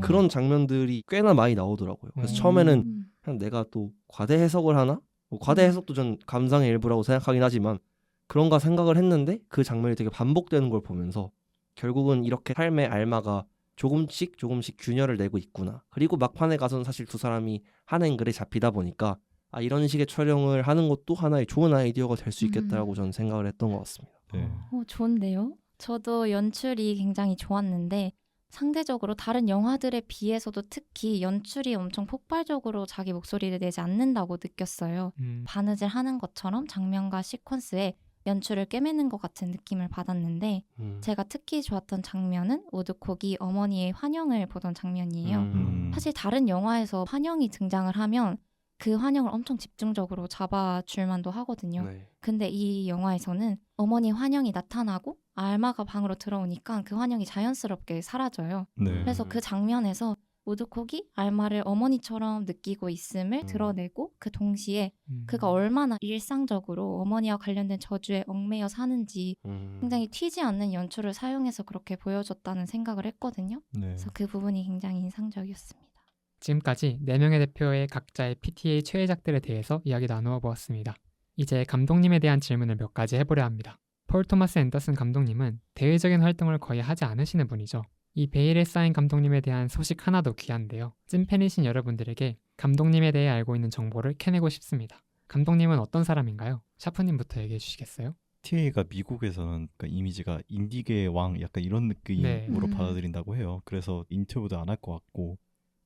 그런 장면들이 꽤나 많이 나오더라고요. 그래서 처음에는 그냥 내가 또 과대 해석을 하나? 뭐 과대 해석도 전 감상의 일부라고 생각하긴 하지만 그런가 생각을 했는데 그 장면이 되게 반복되는 걸 보면서 결국은 이렇게 삶의 알마가 조금씩 균열을 내고 있구나. 그리고 막판에 가서는 사실 두 사람이 한 앵글에 잡히다 보니까 이런 식의 촬영을 하는 것도 하나의 좋은 아이디어가 될 수 있겠다라고 저는 생각을 했던 것 같습니다. 네. 좋은데요? 저도 연출이 굉장히 좋았는데 상대적으로 다른 영화들에 비해서도 특히 연출이 엄청 폭발적으로 자기 목소리를 내지 않는다고 느꼈어요. 바느질 하는 것처럼 장면과 시퀀스에 연출을 꿰매는 것 같은 느낌을 받았는데 제가 특히 좋았던 장면은 우드콕이 어머니의 환영을 보던 장면이에요. 사실 다른 영화에서 환영이 등장을 하면 그 환영을 엄청 집중적으로 잡아줄 만도 하거든요. 네. 근데 이 영화에서는 어머니 환영이 나타나고 알마가 방으로 들어오니까 그 환영이 자연스럽게 사라져요. 네. 그래서 그 장면에서 우드콕이 알마를 어머니처럼 느끼고 있음을 드러내고 그 동시에 그가 얼마나 일상적으로 어머니와 관련된 저주에 얽매여 사는지 굉장히 튀지 않는 연출을 사용해서 그렇게 보여줬다는 생각을 했거든요. 네. 그래서 그 부분이 굉장히 인상적이었습니다. 지금까지 4명의 대표의 각자의 PTA 최애작들에 대해서 이야기 나누어 보았습니다. 이제 감독님에 대한 질문을 몇 가지 해보려 합니다. 폴 토마스 앤더슨 감독님은 대외적인 활동을 거의 하지 않으시는 분이죠. 이 베일에 쌓인 감독님에 대한 소식 하나도 귀한데요. 찐팬이신 여러분들에게 감독님에 대해 알고 있는 정보를 캐내고 싶습니다. 감독님은 어떤 사람인가요? 샤프님부터 얘기해 주시겠어요? TA가 미국에서는 그러니까 이미지가 인디계의 왕 약간 이런 느낌으로 네. 받아들인다고 해요. 그래서 인터뷰도 안 할 것 같고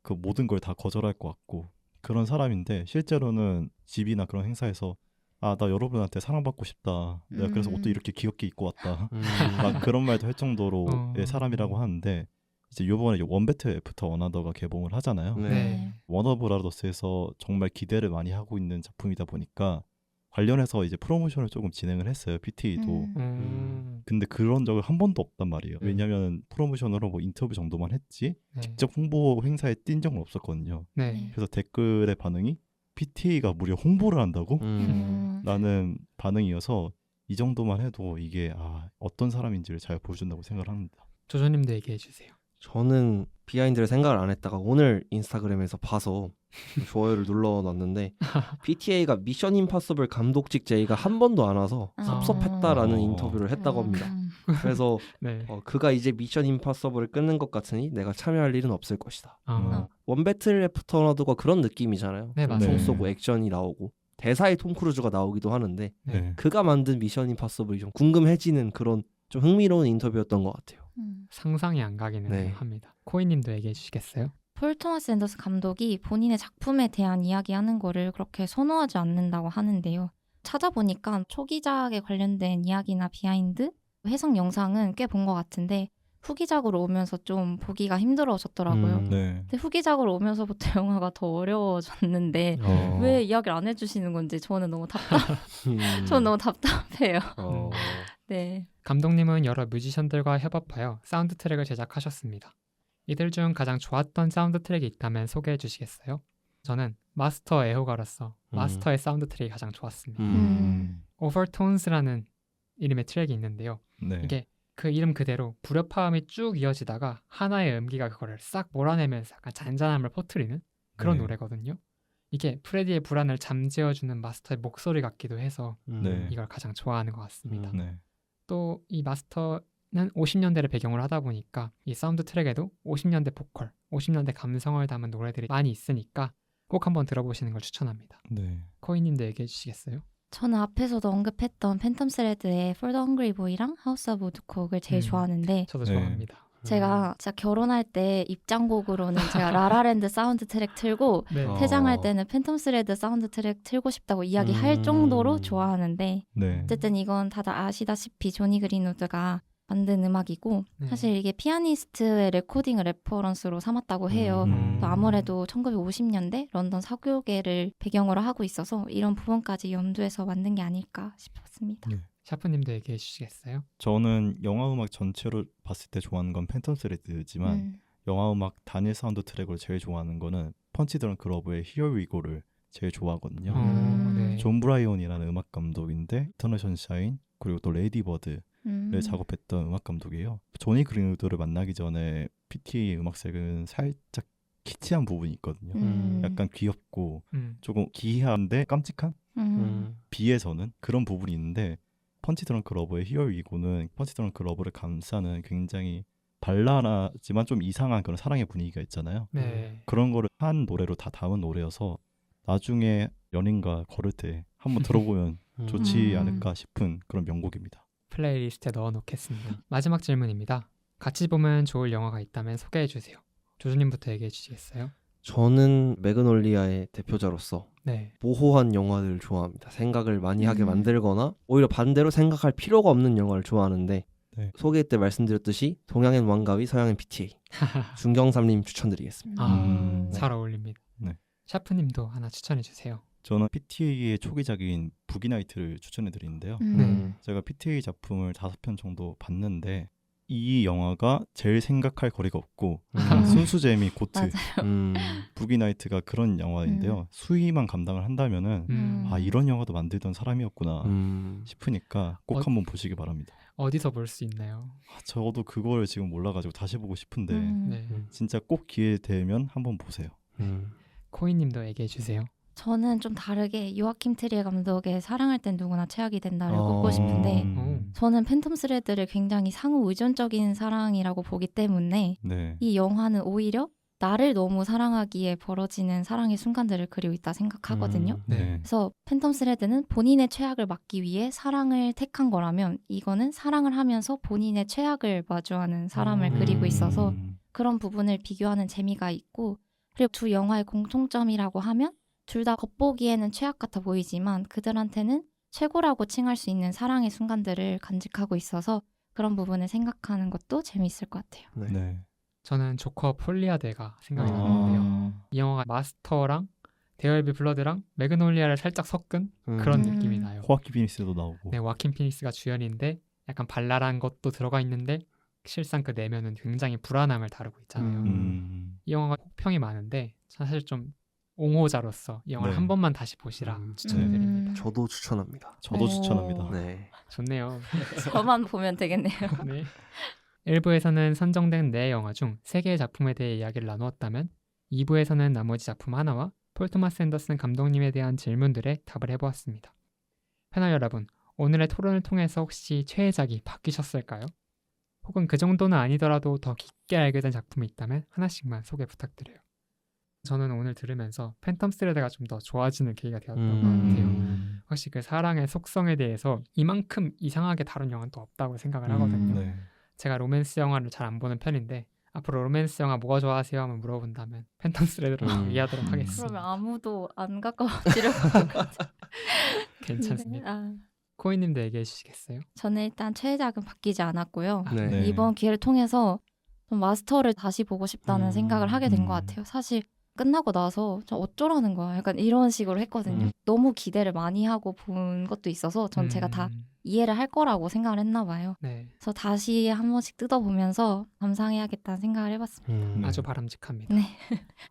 그 모든 걸 다 거절할 것 같고 그런 사람인데 실제로는 집이나 그런 행사에서 나 여러분한테 사랑받고 싶다. 내가 그래서 옷도 이렇게 귀엽게 입고 왔다. 막 그런 말도 할 정도로의 사람이라고 하는데 이제 이번에 원배트 애프터 원하더가 개봉을 하잖아요. 네. 워너브라더스에서 정말 기대를 많이 하고 있는 작품이다 보니까 관련해서 이제 프로모션을 조금 진행을 했어요. PTA도. 근데 그런 적은 한 번도 없단 말이에요. 왜냐하면 프로모션으로 뭐 인터뷰 정도만 했지 네. 직접 홍보 행사에 뛴 적은 없었거든요. 네. 그래서 댓글의 반응이 PTA가 무려 홍보를 한다고? 라는 반응이어서 이 정도만 해도 이게 어떤 사람인지를 잘 보여준다고 생각을 합니다. 조조님도 얘기해 주세요. 저는 비하인드를 생각을 안 했다가 오늘 인스타그램에서 봐서 좋아요를 눌러놨는데 PTA가 미션 임파서블 감독직 제의가 한 번도 안 와서 섭섭했다라는 인터뷰를 했다고 합니다. 그래서 네. 그가 이제 미션 임파서블을 끊는 것 같으니 내가 참여할 일은 없을 것이다. 원배틀 애프터 원하더가 그런 느낌이잖아요. 네, 맞아요. 총 쏘고 액션이 나오고 대사에 톰 크루즈가 나오기도 하는데 네. 그가 만든 미션 임파서블이 좀 궁금해지는 그런 좀 흥미로운 인터뷰였던 것 같아요. 상상이 안 가기는 네. 합니다. 코이님도 얘기해 주시겠어요? 폴 토마스 앤더슨 감독이 본인의 작품에 대한 이야기하는 거를 그렇게 선호하지 않는다고 하는데요. 찾아보니까 초기작에 관련된 이야기나 비하인드, 해석 영상은 꽤 본 것 같은데 후기작으로 오면서 좀 보기가 힘들어졌더라고요. 네. 근데 후기작으로 오면서부터 영화가 더 어려워졌는데 왜 이야기를 안 해주시는 건지 저는 너무 답답해요. 네. 감독님은 여러 뮤지션들과 협업하여 사운드 트랙을 제작하셨습니다. 이들 중 가장 좋았던 사운드 트랙이 있다면 소개해 주시겠어요? 저는 마스터 애호가로서 마스터의 사운드 트랙이 가장 좋았습니다. Overtones라는 이름의 트랙이 있는데요. 네. 이게 그 이름 그대로 불협화음이 쭉 이어지다가 하나의 음기가 그거를 싹 몰아내면서 약간 잔잔함을 퍼뜨리는 그런 네. 노래거든요. 이게 프레디의 불안을 잠재워주는 마스터의 목소리 같기도 해서 네. 이걸 가장 좋아하는 것 같습니다. 네. 또 이 마스터는 50년대를 배경으로 하다 보니까 이 사운드 트랙에도 50년대 보컬, 50년대 감성을 담은 노래들이 많이 있으니까 꼭 한번 들어보시는 걸 추천합니다. 네. 코이님도 얘기해 주시겠어요? 저는 앞에서도 언급했던 팬텀 스레드의 For the Hungry Boy랑 하우스 오브 우드콕을 제일 좋아하는데 저도 네. 좋아합니다. 제가 진짜 결혼할 때 입장곡으로는 제가 라라랜드 사운드 트랙 틀고 네. 퇴장할 때는 팬텀 스레드 사운드 트랙 틀고 싶다고 이야기할 정도로 좋아하는데 네. 어쨌든 이건 다들 아시다시피 조니 그린우드가 만든 음악이고 네. 사실 이게 피아니스트의 레코딩을 레퍼런스로 삼았다고 해요. 또 아무래도 1950년대 런던 사교계를 배경으로 하고 있어서 이런 부분까지 염두에서 만든 게 아닐까 싶었습니다. 네. 샤프님도 얘기해 주시겠어요? 저는 영화 음악 전체로 봤을 때 좋아하는 건 팬텀 스레드지만 영화 음악 단일 사운드 트랙으로 제일 좋아하는 거는 펀치 드렁크 러브의 Here We Go를 제일 좋아하거든요. 네. 존 브라이온이라는 음악 감독인데 이터널 선샤인 그리고 또 레이디 버드를 작업했던 음악 감독이에요. 조니 그린우드를 만나기 전에 PTA 음악색은 살짝 키치한 부분이 있거든요. 약간 귀엽고 조금 기이한데 깜찍한 비에서는 그런 부분이 있는데 펀치 드렁크 러브의 Here We Go는 펀치 드렁크 러브를 감싸는 굉장히 발랄하지만 좀 이상한 그런 사랑의 분위기가 있잖아요. 네. 그런 거를 한 노래로 다 담은 노래여서 나중에 연인과 걸을 때 한번 들어보면 좋지 않을까 싶은 그런 명곡입니다. 플레이리스트에 넣어놓겠습니다. 마지막 질문입니다. 같이 보면 좋을 영화가 있다면 소개해 주세요. 조주님부터 얘기해 주시겠어요? 저는 매그놀리아의 대표자로서 네. 모호한 영화들을 좋아합니다. 생각을 많이 하게 만들거나 오히려 반대로 생각할 필요가 없는 영화를 좋아하는데 네. 소개 때 말씀드렸듯이 동양엔 왕가위 서양엔 PTA 중경삼림 추천드리겠습니다. 잘 어울립니다. 네. 샤프님도 하나 추천해 주세요. 저는 PTA의 초기작인 부기나이트를 추천해 드리는데요. 제가 PTA 작품을 5편 정도 봤는데 이 영화가 제일 생각할 거리가 없고 순수 재미 고트 부기나이트가 그런 영화인데요. 수위만 감당을 한다면은 이런 영화도 만들던 사람이었구나 싶으니까 꼭 한번 보시기 바랍니다. 어디서 볼 수 있나요? 저도 그걸 지금 몰라가지고 다시 보고 싶은데 네. 진짜 꼭 기회 되면 한번 보세요. 코이님도 얘기해 주세요. 저는 좀 다르게 요아킴 트리에 감독의 사랑할 땐 누구나 최악이 된다를 꼽고 싶은데 저는 팬텀 스레드를 굉장히 상호 의존적인 사랑이라고 보기 때문에 네. 이 영화는 오히려 나를 너무 사랑하기에 벌어지는 사랑의 순간들을 그리고 있다 생각하거든요. 네. 그래서 팬텀 스레드는 본인의 최악을 막기 위해 사랑을 택한 거라면 이거는 사랑을 하면서 본인의 최악을 마주하는 사람을 그리고 있어서 그런 부분을 비교하는 재미가 있고, 그리고 두 영화의 공통점이라고 하면 둘 다 겉보기에는 최악 같아 보이지만 그들한테는 최고라고 칭할 수 있는 사랑의 순간들을 간직하고 있어서 그런 부분을 생각하는 것도 재미있을 것 같아요. 네. 네. 저는 조커 폴리아데가 생각이 나는데요. 이 영화가 마스터랑 데어얼비 블러드랑 매그놀리아를 살짝 섞은 그런 느낌이 나요. 호아킨 피닉스도 나오고. 네, 와킨 피닉스가 주연인데 약간 발랄한 것도 들어가 있는데 실상 그 내면은 굉장히 불안함을 다루고 있잖아요. 이 영화가 혹평이 많은데 사실 좀 옹호자로서 이 영화를 네. 한 번만 다시 보시라 추천드립니다. 저도 추천합니다. 저도 오. 추천합니다. 네. 좋네요. 저만 보면 되겠네요. 네. 1부에서는 선정된 4영화 중 3개의 작품에 대해 이야기를 나누었다면 2부에서는 나머지 작품 하나와 폴 토마스 앤더슨 감독님에 대한 질문들에 답을 해보았습니다. 패널 여러분, 오늘의 토론을 통해서 혹시 최애작이 바뀌셨을까요? 혹은 그 정도는 아니더라도 더 깊게 알게 된 작품이 있다면 하나씩만 소개 부탁드려요. 저는 오늘 들으면서 팬텀 스레드가 좀 더 좋아지는 계기가 되었던 것 같아요. 확실히 그 사랑의 속성에 대해서 이만큼 이상하게 다룬 영화는 또 없다고 생각을 하거든요. 네. 제가 로맨스 영화를 잘 안 보는 편인데 앞으로 로맨스 영화 뭐가 좋아하세요? 하면 물어본다면 팬텀 스레드로 얘기하도록 하겠습니다. 그러면 아무도 안 가까워지려고 할 것 같아요. 괜찮습니다. 아, 코이님도 얘기해 주시겠어요? 저는 일단 최애작은 바뀌지 않았고요. 네. 네. 이번 기회를 통해서 좀 마스터를 다시 보고 싶다는 생각을 하게 된 것 같아요. 사실 끝나고 나서 저 어쩌라는 거야 약간 이런 식으로 했거든요. 너무 기대를 많이 하고 본 것도 있어서 전 제가 다 이해를 할 거라고 생각을 했나 봐요. 네, 그래서 다시 한 번씩 뜯어보면서 감상해야겠다는 생각을 해봤습니다. 아주 바람직합니다. 네.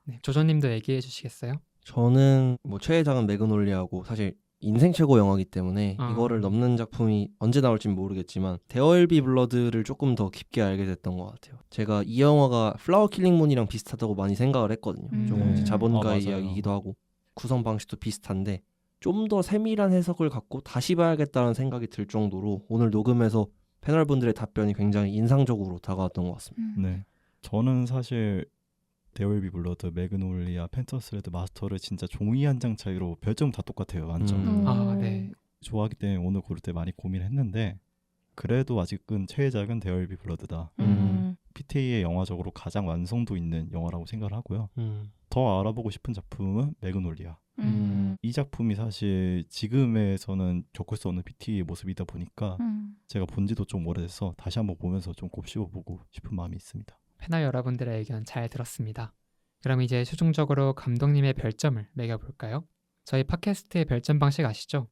네, 조조님도 얘기해 주시겠어요? 저는 뭐 최애작은 매그놀리아고 사실 인생 최고 영화이기 때문에 이거를 넘는 작품이 언제 나올지는 모르겠지만 데어얼비 블러드를 조금 더 깊게 알게 됐던 것 같아요. 제가 이 영화가 플라워 킬링 문이랑 비슷하다고 많이 생각을 했거든요. 조금 이제 자본가의 맞아요. 이야기이기도 하고 구성 방식도 비슷한데 좀 더 세밀한 해석을 갖고 다시 봐야겠다는 생각이 들 정도로 오늘 녹음에서 패널분들의 답변이 굉장히 인상적으로 다가왔던 것 같습니다. 네. 저는 사실 데어얼비 블러드, 매그놀리아, 팬텀 스레드, 마스터를 진짜 종이 한 장 차이로 별점 다 똑같아요. 완전. 아, 네. 좋아하기 때문에 오늘 고를 때 많이 고민했는데 그래도 아직은 최애작은 데어얼비 블러드다. PTA의 영화적으로 가장 완성도 있는 영화라고 생각을 하고요. 더 알아보고 싶은 작품은 매그놀리아. 이 작품이 사실 지금에서는 겪을 수 없는 PTA의 모습이다 보니까 제가 본 지도 좀 오래돼서 다시 한번 보면서 좀 곱씹어보고 싶은 마음이 있습니다. 패널 여러분들의 의견 잘 들었습니다. 그럼 이제 최종적으로 감독님의 별점을 매겨볼까요? 저희 팟캐스트의 별점 방식 아시죠?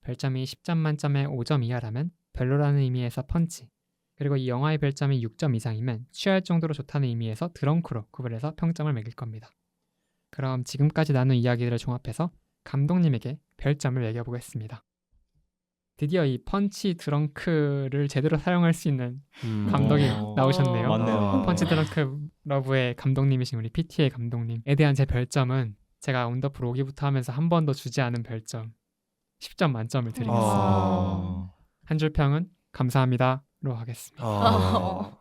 별점이 10점 만점에 5점 이하라면 별로라는 의미에서 펀치, 그리고 이 영화의 별점이 6점 이상이면 취할 정도로 좋다는 의미에서 드렁크로 구별해서 평점을 매길 겁니다. 그럼 지금까지 나눈 이야기들을 종합해서 감독님에게 별점을 매겨보겠습니다. 드디어 이 펀치 드렁크를 제대로 사용할 수 있는 감독이 나오셨네요. 맞네요. 펀치 드렁크 러브의 감독님이신 우리 PTA 감독님에 대한 제 별점은 제가 온더풀 오기부터 하면서 한 번도 주지 않은 별점 10점 만점을 드리겠습니다. 한 줄 평은 감사합니다로 하겠습니다.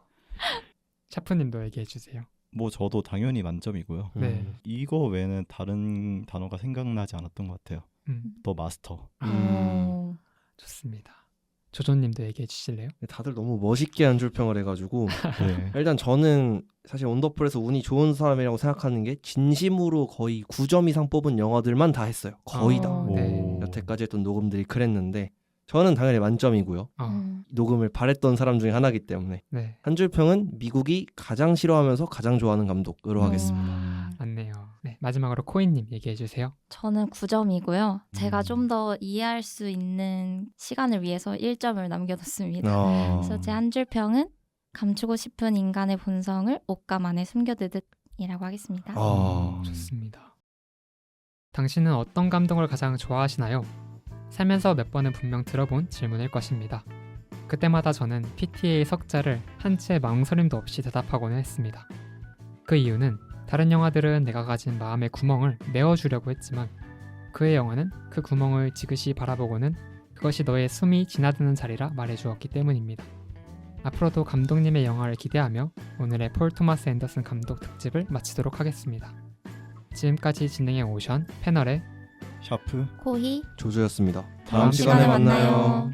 샤프님도 얘기해 주세요. 뭐 저도 당연히 만점이고요. 네. 이거 외에는 다른 단어가 생각나지 않았던 것 같아요. 더 마스터. 좋습니다. 조조님도 얘기해 주실래요? 다들 너무 멋있게 한 줄 평을 해가지고 네. 일단 저는 사실 온더풀에서 운이 좋은 사람이라고 생각하는 게 진심으로 거의 9점 이상 뽑은 영화들만 다 했어요. 거의 다. 네. 여태까지 했던 녹음들이 그랬는데 저는 당연히 만점이고요. 녹음을 바랬던 사람 중에 하나이기 때문에 네. 한 줄 평은 미국이 가장 싫어하면서 가장 좋아하는 감독으로 하겠습니다. 맞네요. 네, 마지막으로 코인님 얘기해 주세요. 저는 9점이고요. 제가 좀 더 이해할 수 있는 시간을 위해서 1점을 남겨뒀습니다. 그래서 제 한 줄 평은 감추고 싶은 인간의 본성을 옷감 안에 숨겨두듯이라고 하겠습니다. 좋습니다. 당신은 어떤 감독을 가장 좋아하시나요? 살면서 몇 번은 분명 들어본 질문일 것입니다. 그때마다 저는 PTA의 석자를 한 채 망설임도 없이 대답하고는 했습니다. 그 이유는 다른 영화들은 내가 가진 마음의 구멍을 메워주려고 했지만 그의 영화는 그 구멍을 지그시 바라보고는 그것이 너의 숨이 지나드는 자리라 말해주었기 때문입니다. 앞으로도 감독님의 영화를 기대하며 오늘의 폴 토마스 앤더슨 감독 특집을 마치도록 하겠습니다. 지금까지 진행해 오션 패널의 샤프 코희 조조였습니다. 다음 시간에 만나요.